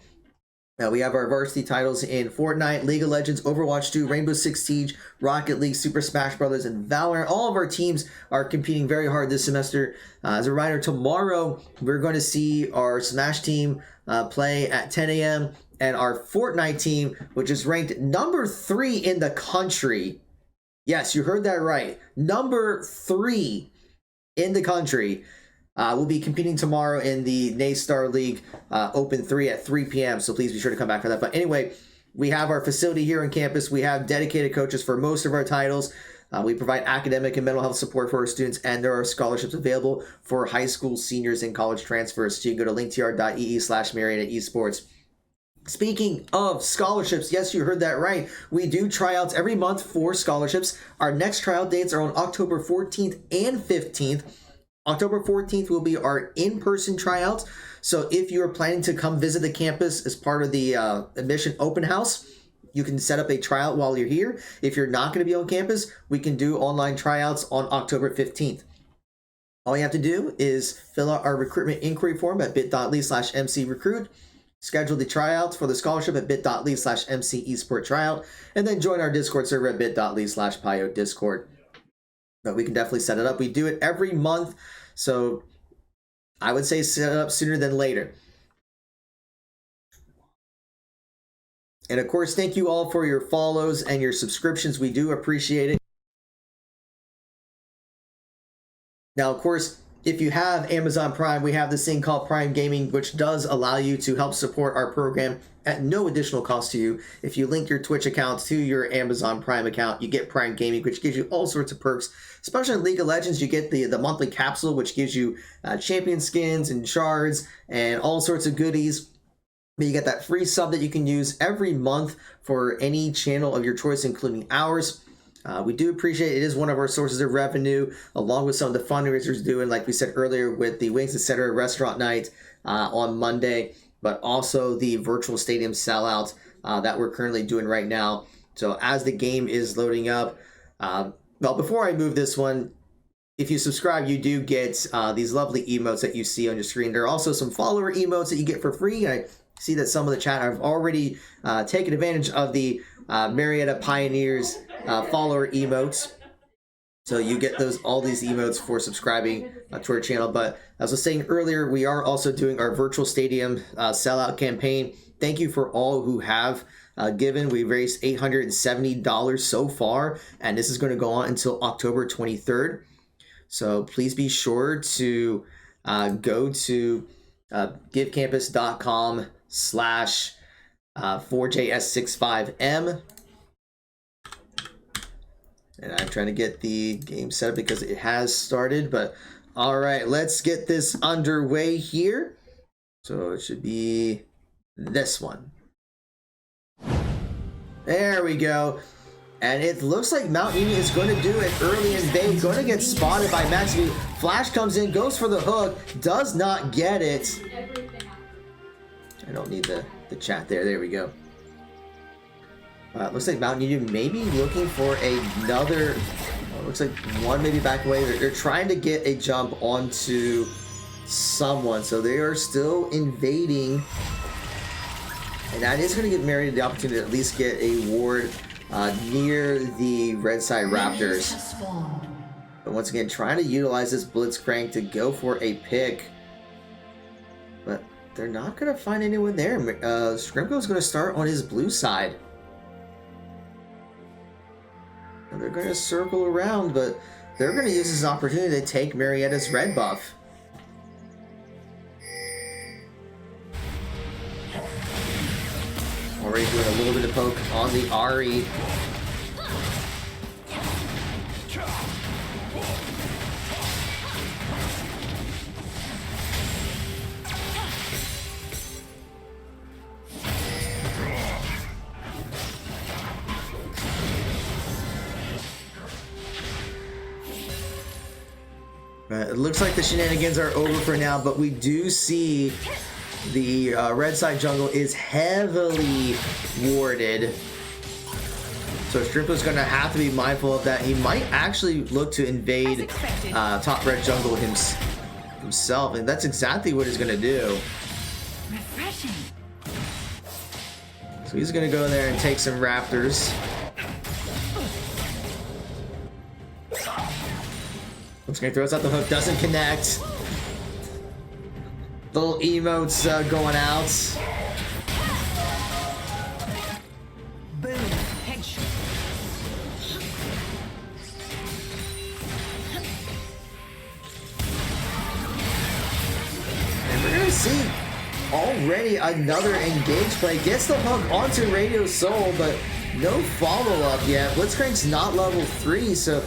We have our varsity titles in Fortnite, League of Legends, Overwatch 2, Rainbow Six Siege, Rocket League, Super Smash Bros., and Valorant. All of our teams are competing very hard this semester. As a reminder, tomorrow we're going to see our Smash team play at 10 a.m. and our Fortnite team, which is ranked number 3 in the country. Yes, you heard that right. Number 3 in the country. We'll be competing tomorrow in the Naystar League Open 3 at 3 p.m. So please be sure to come back for that. But anyway, we have our facility here on campus. We have dedicated coaches for most of our titles. We provide academic and mental health support for our students, and there are scholarships available for high school seniors and college transfers. So you can go to linktr.ee/Marietta Esports. Speaking of scholarships, yes, you heard that right. We do tryouts every month for scholarships. Our next tryout dates are on October 14th and 15th. October 14th will be our in-person tryouts. So if you're planning to come visit the campus as part of the admission open house, you can set up a tryout while you're here. If you're not going to be on campus, we can do online tryouts on October 15th. All you have to do is fill out our recruitment inquiry form at bit.ly/mcrecruit. Schedule the tryouts for the scholarship at bit.ly/mcesporttryout, and then join our Discord server at bit.ly/PioDiscord. But we can definitely set it up. We do it every month, so I would say set it up sooner than later. And of course, thank you all for your follows and your subscriptions. We do appreciate it. Now, of course, if you have Amazon Prime, we have this thing called Prime Gaming, which does allow you to help support our program at no additional cost to you. If you link your Twitch account to your Amazon Prime account, you get Prime Gaming, which gives you all sorts of perks. Especially in League of Legends, you get the monthly capsule, which gives you champion skins and shards and all sorts of goodies. But you get that free sub that you can use every month for any channel of your choice, including ours. We do appreciate it. It is one of our sources of revenue, along with some of the fundraisers doing, like we said earlier, with the Wings Etc. restaurant night on Monday, but also the virtual stadium sellout that we're currently doing right now. So as the game is loading up, well, before I move this one, if you subscribe, you do get these lovely emotes that you see on your screen. There are also some follower emotes that you get for free. I see that some of the chat have already taken advantage of the Marietta Pioneers follower emotes. So you get all these emotes for subscribing to our channel. But as I was saying earlier, we are also doing our virtual stadium sellout campaign. Thank you for all who have given. We raised $870 so far, and this is going to go on until October 23rd. So please be sure to go to givecampus.com/4JS65M. And I'm trying to get the game set up because it has started. But all right, let's get this underway here. So it should be this one. There we go. And it looks like Mount Union is going to do it early in vain. Going to get spotted by Maxi. Flash comes in, goes for the hook, does not get it. I don't need the chat there. There we go. Looks like Mount Union maybe looking for another. Looks like one maybe back away. They're trying to get a jump onto someone, so they are still invading. And that is going to give Marietta the opportunity to at least get a ward near the red side Raptors. But once again, trying to utilize this Blitzcrank to go for a pick. But they're not going to find anyone there. Scrimko is going to start on his blue side. And they're going to circle around, but they're going to use this opportunity to take Marietta's red buff. Already doing a little bit of poke on the Ari. It looks like the shenanigans are over for now, but we do see the red side jungle is heavily warded. So Shrimpo's going to have to be mindful of that. He might actually look to invade top red jungle himself, and that's exactly what he's going to do. Refreshing. So he's going to go in there and take some raptors. Looks like he throws out the hook, doesn't connect. Little emotes going out. Boom. Headshot. And we're gonna see already another engage play. Gets the hook onto Radio Soul, but no follow-up yet. Blitzcrank's not level 3, so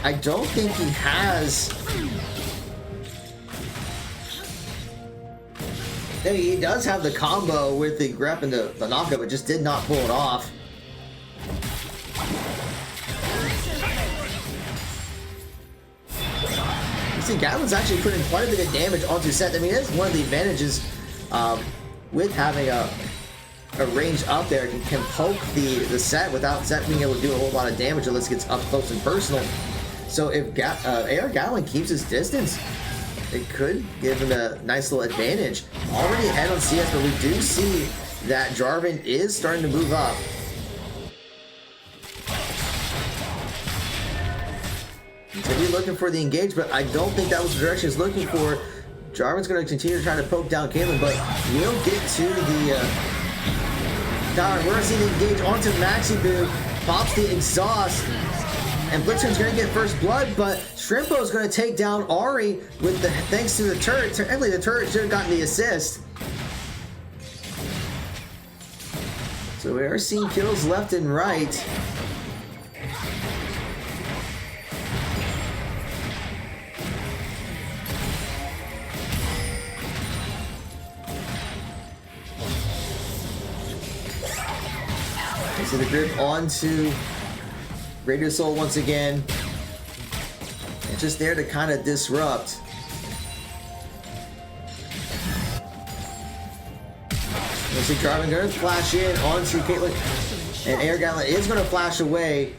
I don't think he has. He does have the combo with the grep and the knockup, but just did not pull it off. You see, Gatlin's actually putting quite a bit of damage onto Set. I mean, that's one of the advantages with having a range up there. You can poke the Set without Set being able to do a whole lot of damage unless it gets up close and personal. So if AR Gatlin keeps his distance, it could give him a nice little advantage. Already ahead on CS, but we do see that Jarvan is starting to move up. He's going to be looking for the engage, but I don't think that was the direction he's looking for. Jarvan's going to continue to try to poke down Caitlyn, but we'll get to the tower. We're going to see the engage onto Maxi Boo, pops the exhaust. And Blitzcrank's going to get first blood, but Shrimpo is going to take down Ahri with thanks to the turret. Technically, the turret should have gotten the assist. So we are seeing kills left and right. So the grip onto Radio Soul once again. And just there to kind of disrupt. You see Jarvan going to flash in onto Caitlyn. And AR Gatlin is going to flash away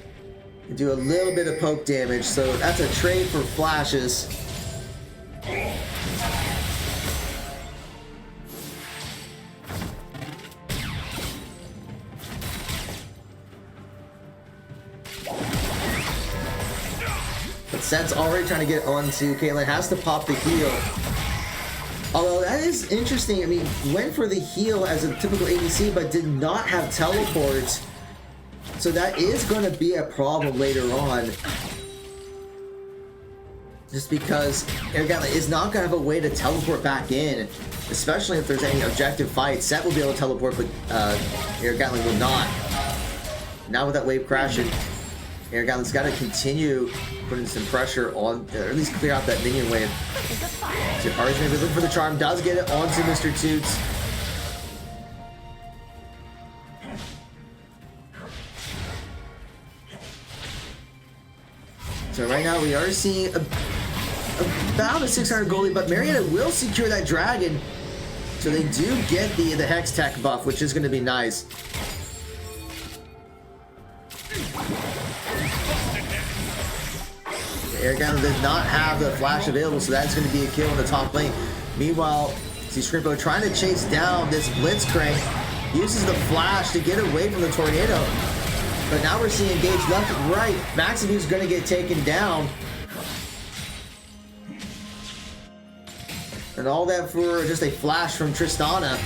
and do a little bit of poke damage. So that's a trade for flashes. Set's already trying to get onto Caitlyn, has to pop the heal. Although that is interesting, I mean, went for the heal as a typical ADC, but did not have teleports. So that is going to be a problem later on. Just because AR Gatlin is not going to have a way to teleport back in, especially if there's any objective fight. Set will be able to teleport, but AR Gatlin will not. Now with that wave crashing, AR Gatlin's got to continue putting some pressure on, or at least clear out that minion wave. So Ahri's going to be looking for the charm, does get it onto Mr. Toots. So right now we are seeing about a 600 gold lead, but Marietta will secure that dragon. So they do get the Hex Tech buff, which is going to be nice. AR Gatlin does not have the flash available, so that's going to be a kill in the top lane. Meanwhile, see Shrimpo trying to chase down this Blitzcrank, uses the flash to get away from the tornado. But now we're seeing engage left and right. Maximu's going to get taken down. And all that for just a flash from Tristana.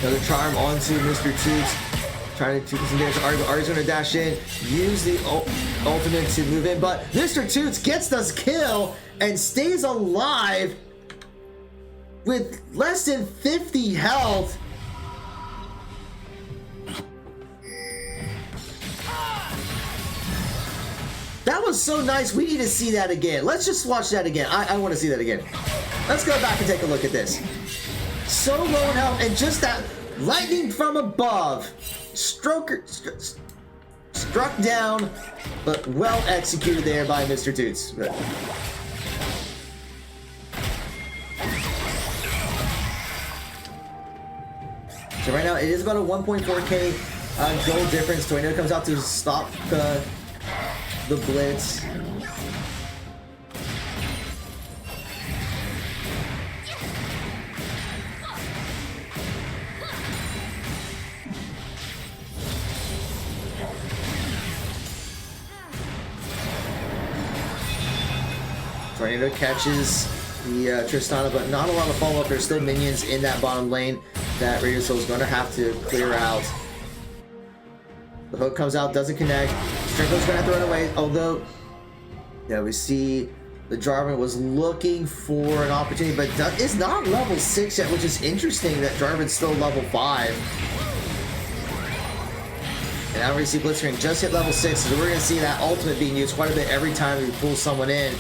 Another charm onto Mr. Toots. Trying to do some damage to Ahri, but Ahri's going to dash in, use the ultimate to move in, but Mr. Toots gets this kill and stays alive with less than 50 health. That was so nice. We need to see that again. Let's just watch that again. I want to see that again. Let's go back and take a look at this. so low in health, and just that lightning from above. Struck down, but well executed there by Mr. Toots. So right now it is about a 1.4k goal difference. Tornado comes out to stop the blitz. Tornado catches the Tristana, but not a lot of follow-up. There's still minions in that bottom lane that Radio Soul is going to have to clear out. The hook comes out, doesn't connect. Strickland's going to have to run away, although, yeah, we see the Jarvan was looking for an opportunity, but is not level 6 yet, which is interesting that Jarvan's still level 5. And now we see Blitzcrank just hit level 6, so we're going to see that ultimate being used quite a bit every time we pull someone in.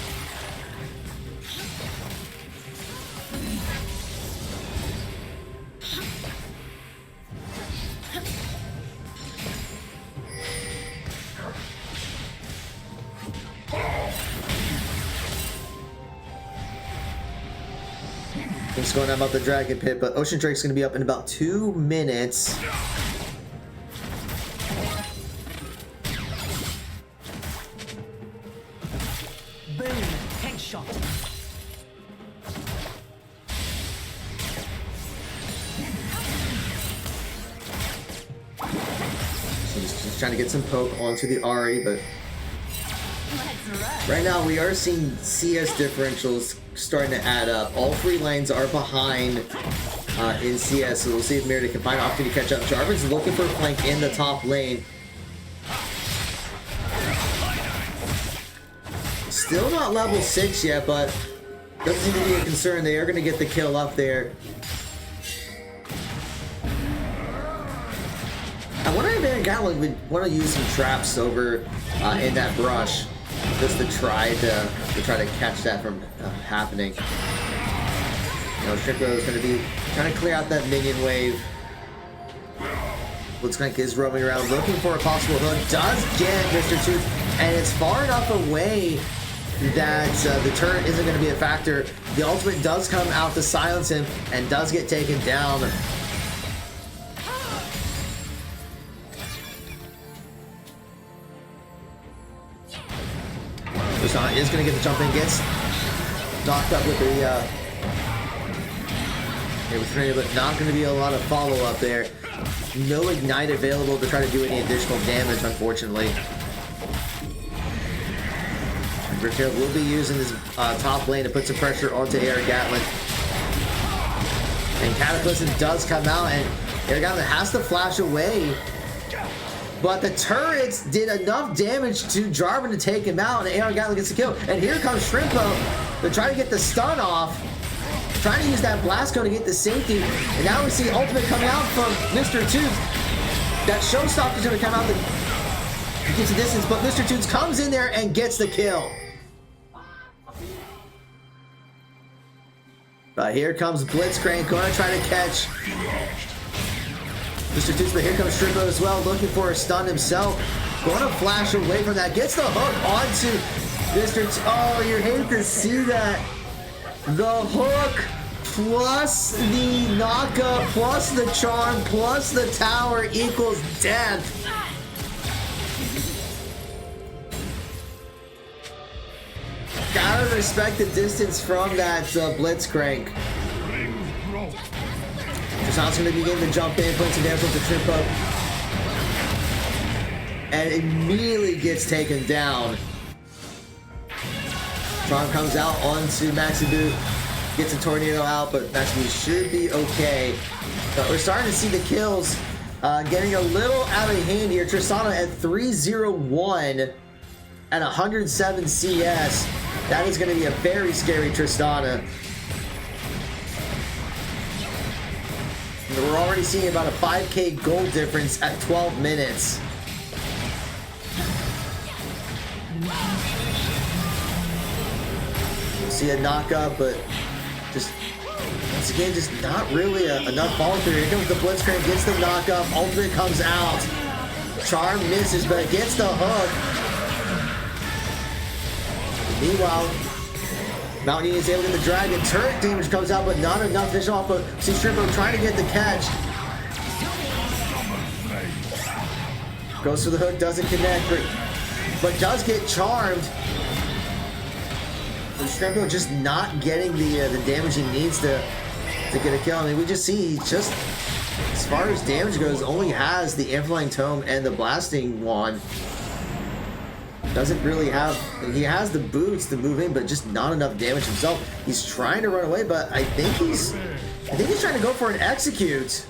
Things going on about the Dragon Pit, but Ocean Drake's going to be up in about 2 minutes. Boom. Headshot. So just trying to get some poke onto the Ahri, but right now we are seeing CS differentials starting to add up. All 3 lanes are behind in CS, so we'll see if Marietta can find an opportunity to catch up. Jarvan's looking for a flank in the top lane. Still not level 6 yet, but doesn't seem to be a concern. They are going to get the kill up there. I wonder if Aaron Gatling would want to use some traps over in that brush, just to try to catch that from happening. You know, Strickler is going to be trying to clear out that minion wave. Looks like he's roaming around looking for a possible hook. Does get Mr. Tooth, and it's far enough away that the turret isn't going to be a factor. The ultimate does come out to silence him and does get taken down. Tristana is going to get the jump in, gets knocked up with the but not going to be a lot of follow-up there. No ignite available to try to do any additional damage, unfortunately. Ricktail will be using his top lane to put some pressure onto Air Gatlin. And Cataclysm does come out, and Air Gatlin has to flash away. But the turrets did enough damage to Jarvan to take him out, and Air Gatlin gets the kill. And here comes Shrimpo to try to get the stun off. Trying to use that blast cone to get the safety. And now we see ultimate coming out from Mr. Toots. That showstopper is going to come out to get the distance, but Mr. Toots comes in there and gets the kill. But here comes Blitzcrank, going to try to catch Mr. Toots, but here comes Shrimpo as well, looking for a stun himself. Going to flash away from that, gets the hook onto Mr. Oh, you hate to see that. The hook plus the knockup plus the charm plus the tower equals death. Gotta respect the distance from that Blitzcrank. Tristana's gonna begin to jump in, putting some damage with the trip up, and immediately gets taken down. Charm comes out onto Maxibu, gets a tornado out, but Maxibu should be okay. But we're starting to see the kills getting a little out of hand here. Tristana at 301 and 107 CS. That is going to be a very scary Tristana. We're already seeing about a 5k gold difference at 12 minutes. See a knockup, but just Once again, just not really enough follow through. Here comes the Blitzcrank, gets the knockup, ultimate comes out. Charm misses, but it gets the hook. Meanwhile, Mountain is able to get the dragon. Turret damage comes out, but not enough to finish off. But see Shrimpo trying to get the catch. Goes for the hook, doesn't connect, but does get charmed. And Shrimpo just not getting the damage he needs to get a kill. I mean, we just see, just as far as damage goes, only has the Amplifying Tome and the Blasting Wand. Doesn't really have, he has the boots to move in, but just not enough damage himself. He's trying to run away, but I think he's trying to go for an execute.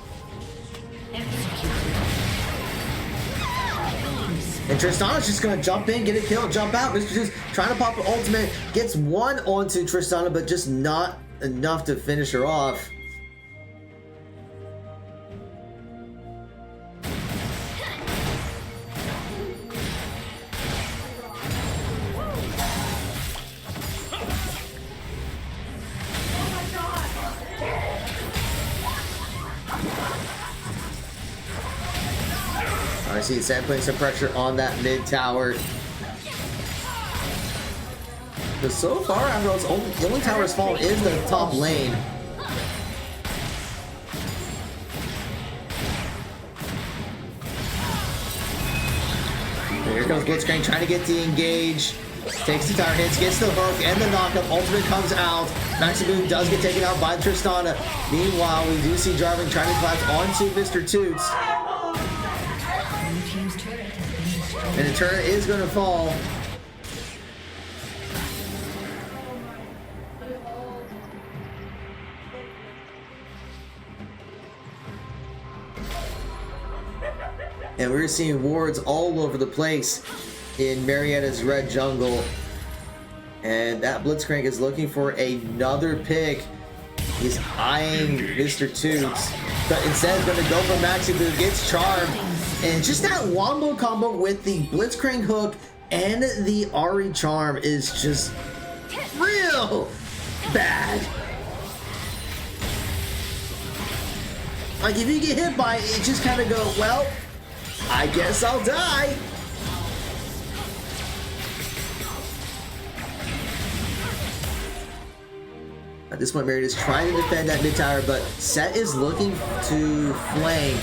And Tristana's just gonna jump in, get a kill, jump out. Mr. Toots trying to pop an ultimate, gets one onto Tristana, but just not enough to finish her off. I see Sam putting some pressure on that mid tower. But so far, after all, the only tower that's fallen is the top lane. Here comes Blitzcrank trying to get the engage. Takes the tower hits, gets the hook and the knockup. Ultimate comes out. Maxiboon does get taken out by Tristana. Meanwhile, we do see Jarvan trying to collapse onto Mr. Toots. And the turret is going to fall. And we're seeing wards all over the place in Marietta's red jungle. And that Blitzcrank is looking for another pick. He's eyeing Mr. Toots, but instead is going to go for Maxiboon, gets charmed. And just that wombo combo with the Blitzcrank hook and the Ari charm is just real bad. Like, if you get hit by it, you just kind of go, well, I guess I'll die. At this point, Marietta is trying to defend that mid tower, but Set is looking to flank.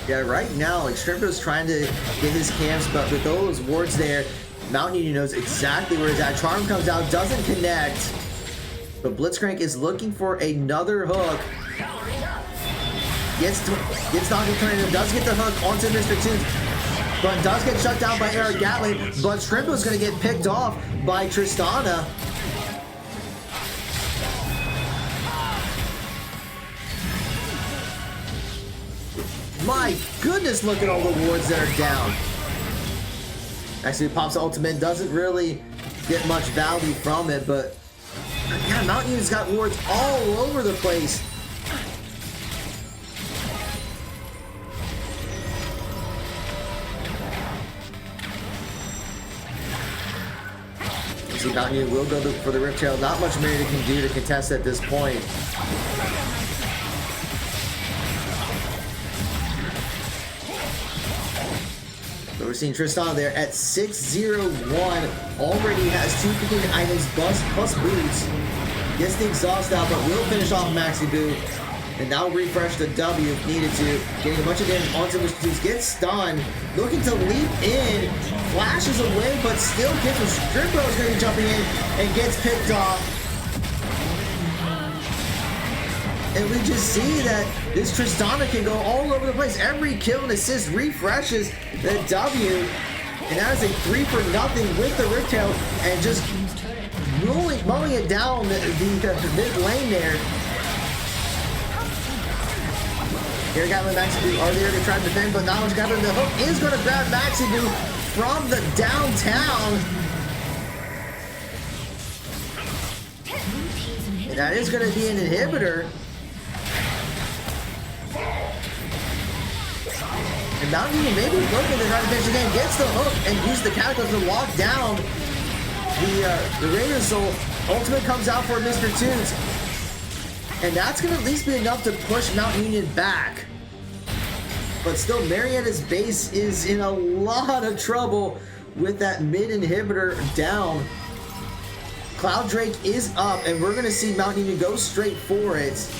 Yeah, right now, like, Shrimpo's trying to get his camps, but with those wards there, Mountain Union knows exactly where he's at. Charm comes out, doesn't connect, but Blitzcrank is looking for another hook. Gets knocked into, does get the hook onto Mr. Toots, but does get shut down by Eric Gatling, but Shrimpo's going to get picked off by Tristana. My goodness, look at all the wards that are down. Actually, pops ultimate, doesn't really get much value from it, but yeah, Mountain Union's got wards all over the place. You see, Mountain Union will go for the Rip Trail. Not much Marietta can do to contest at this point. But we're seeing Tristana there at 6-0-1. Already has 2 completed items plus boots. Gets the exhaust out, but will finish off Maxiboon. And now refresh the W if needed to. Getting a bunch of damage onto Mr. Toots. Gets stunned. Looking to leap in. Flashes away, but still gets him. Shrimpo is going to be jumping in and gets picked off. And we just see that this Tristana can go all over the place. Every kill and assist refreshes the W. And that is a 3-for-0 with the Riptail. And just mowing it down the mid lane there. Here Gatling and Maxiboon are there to try to defend, but not much Gatling. The hook is going to grab Maxiboon from the downtown. And that is going to be an inhibitor. And Mountain Union maybe looking to try to finish the game. Gets the hook and use the Cataclysm to lock down the Raider Soul. Ultimate comes out for Mr. Toots. And that's going to at least be enough to push Mountain Union back. But still, Marietta's base is in a lot of trouble with that mid inhibitor down. Cloud Drake is up, and we're going to see Mountain Union go straight for it.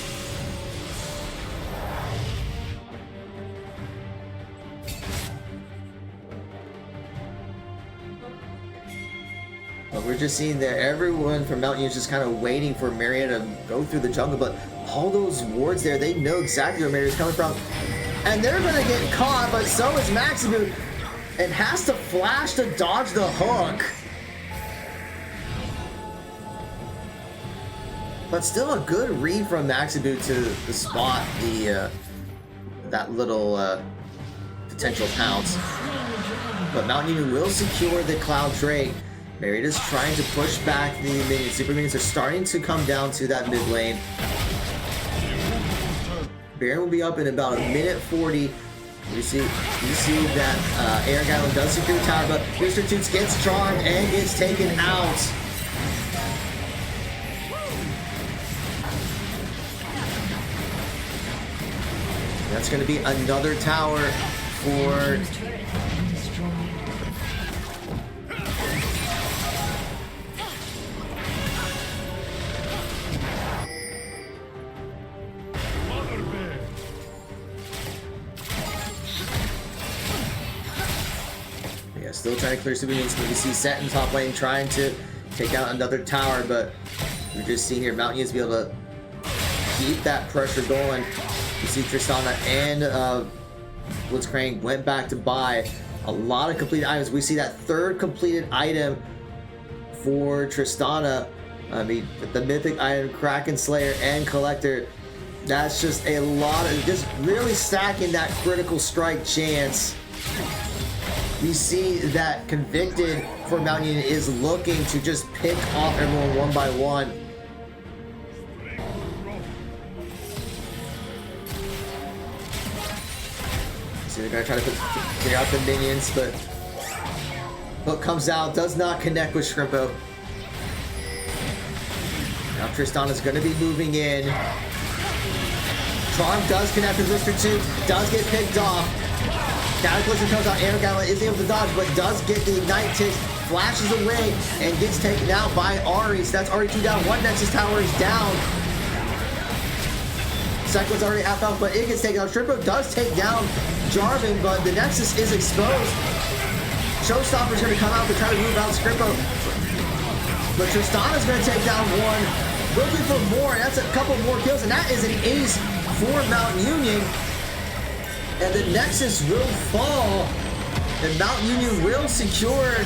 But we're just seeing that everyone from Mountain Union is just kind of waiting for Marietta to go through the jungle. But all those wards there, they know exactly where Marietta's coming from. And they're going to get caught, but so is Maxiboot. And has to flash to dodge the hook. But still a good read from Maxiboot to spot the that little potential pounce. But Mountain Union will secure the Cloud Drake. Marietta's trying to push back the minions. Super minions are starting to come down to that mid lane. Baron will be up in about a minute 40. You see that Aaron Gallon does secure the tower, but Mr. Toots gets charmed and gets taken out. That's going to be another tower for... Yeah, still trying to clear super minions. You see Set in top lane trying to take out another tower, but we're just seeing here Mountain Union to be able to keep that pressure going. You see Tristana and Blitzcrank went back to buy a lot of completed items. We see that third completed item for Tristana. I mean, the mythic item, Kraken Slayer and Collector. That's just a lot of, just really stacking that critical strike chance. We see that Convicted for Mountain Union is looking to just pick off everyone one by one. So they're gonna try to clear out the minions, but hook comes out, does not connect with Shrimpo. Now Tristana's gonna be moving in. Charm does connect with Mr. 2, does get picked off. Cataclysm comes out, Aaron Gallon is able to dodge, but does get the Ignite Ticks, flashes away, and gets taken out by Ari. So that's Ari 2 down, one Nexus Tower is down. Second one's already half out, but it gets taken out. Shrimpo does take down Jarvan, but the Nexus is exposed. Showstopper's going to come out to try to move out Shrimpo. But Tristana's going to take down one. Looking for more, and that's a couple more kills, and that is an ace for Mountain Union. And the Nexus will fall, and Mountain Union will secure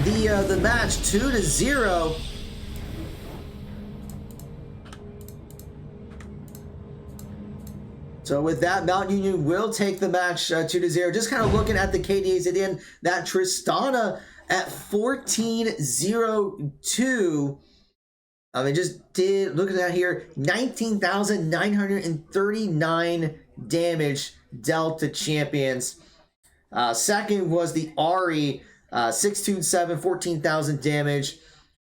the match 2-0. So with that, Mountain Union will take the match 2-0. Just kind of looking at the KDAs at the end, that Tristana at 14-0-2. I mean, just did, look at that here, 19,939 damage dealt to champions. Second was the Ari, 627, 14,000 damage.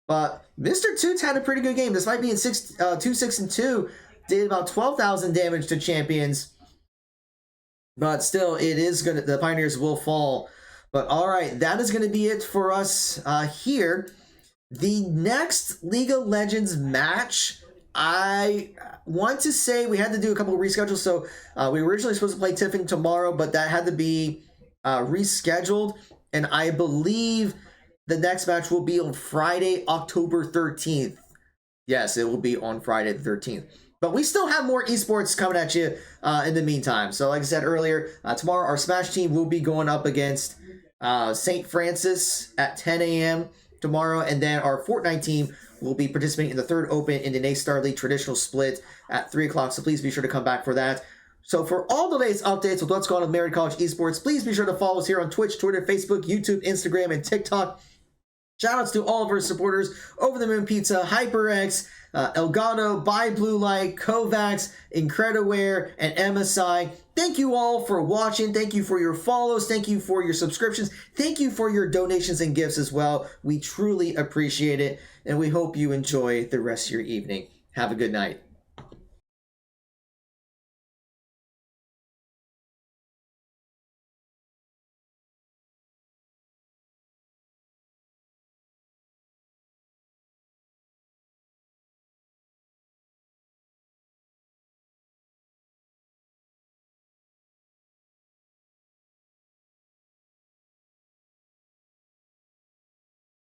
But Mr. Toots had a pretty good game. Despite being 2-6-2, did about 12,000 damage to champions. But still, it is gonna, the Pioneers will fall. But all right, that is going to be it for us here. The next League of Legends match, I want to say we had to do a couple of reschedules. So we were originally supposed to play Tiffin tomorrow, but that had to be rescheduled. And I believe the next match will be on Friday, October 13th. Yes, it will be on Friday the 13th. But we still have more esports coming at you in the meantime. So like I said earlier, tomorrow our Smash team will be going up against St. Francis at 10 a.m. tomorrow. And then our Fortnite team will be participating in the third Open in the Star League traditional split at 3 o'clock. So please be sure to come back for that. So for all the latest updates with what's going on with Marietta College Esports, please be sure to follow us here on Twitch, Twitter, Facebook, YouTube, Instagram, and TikTok. Shoutouts to all of our supporters, Over the Moon Pizza, HyperX, Elgato, Buy Blue Light, Kovacs, Incrediware, and MSI. Thank you all for watching. Thank you for your follows. Thank you for your subscriptions. Thank you for your donations and gifts as well. We truly appreciate it, and we hope you enjoy the rest of your evening. Have a good night.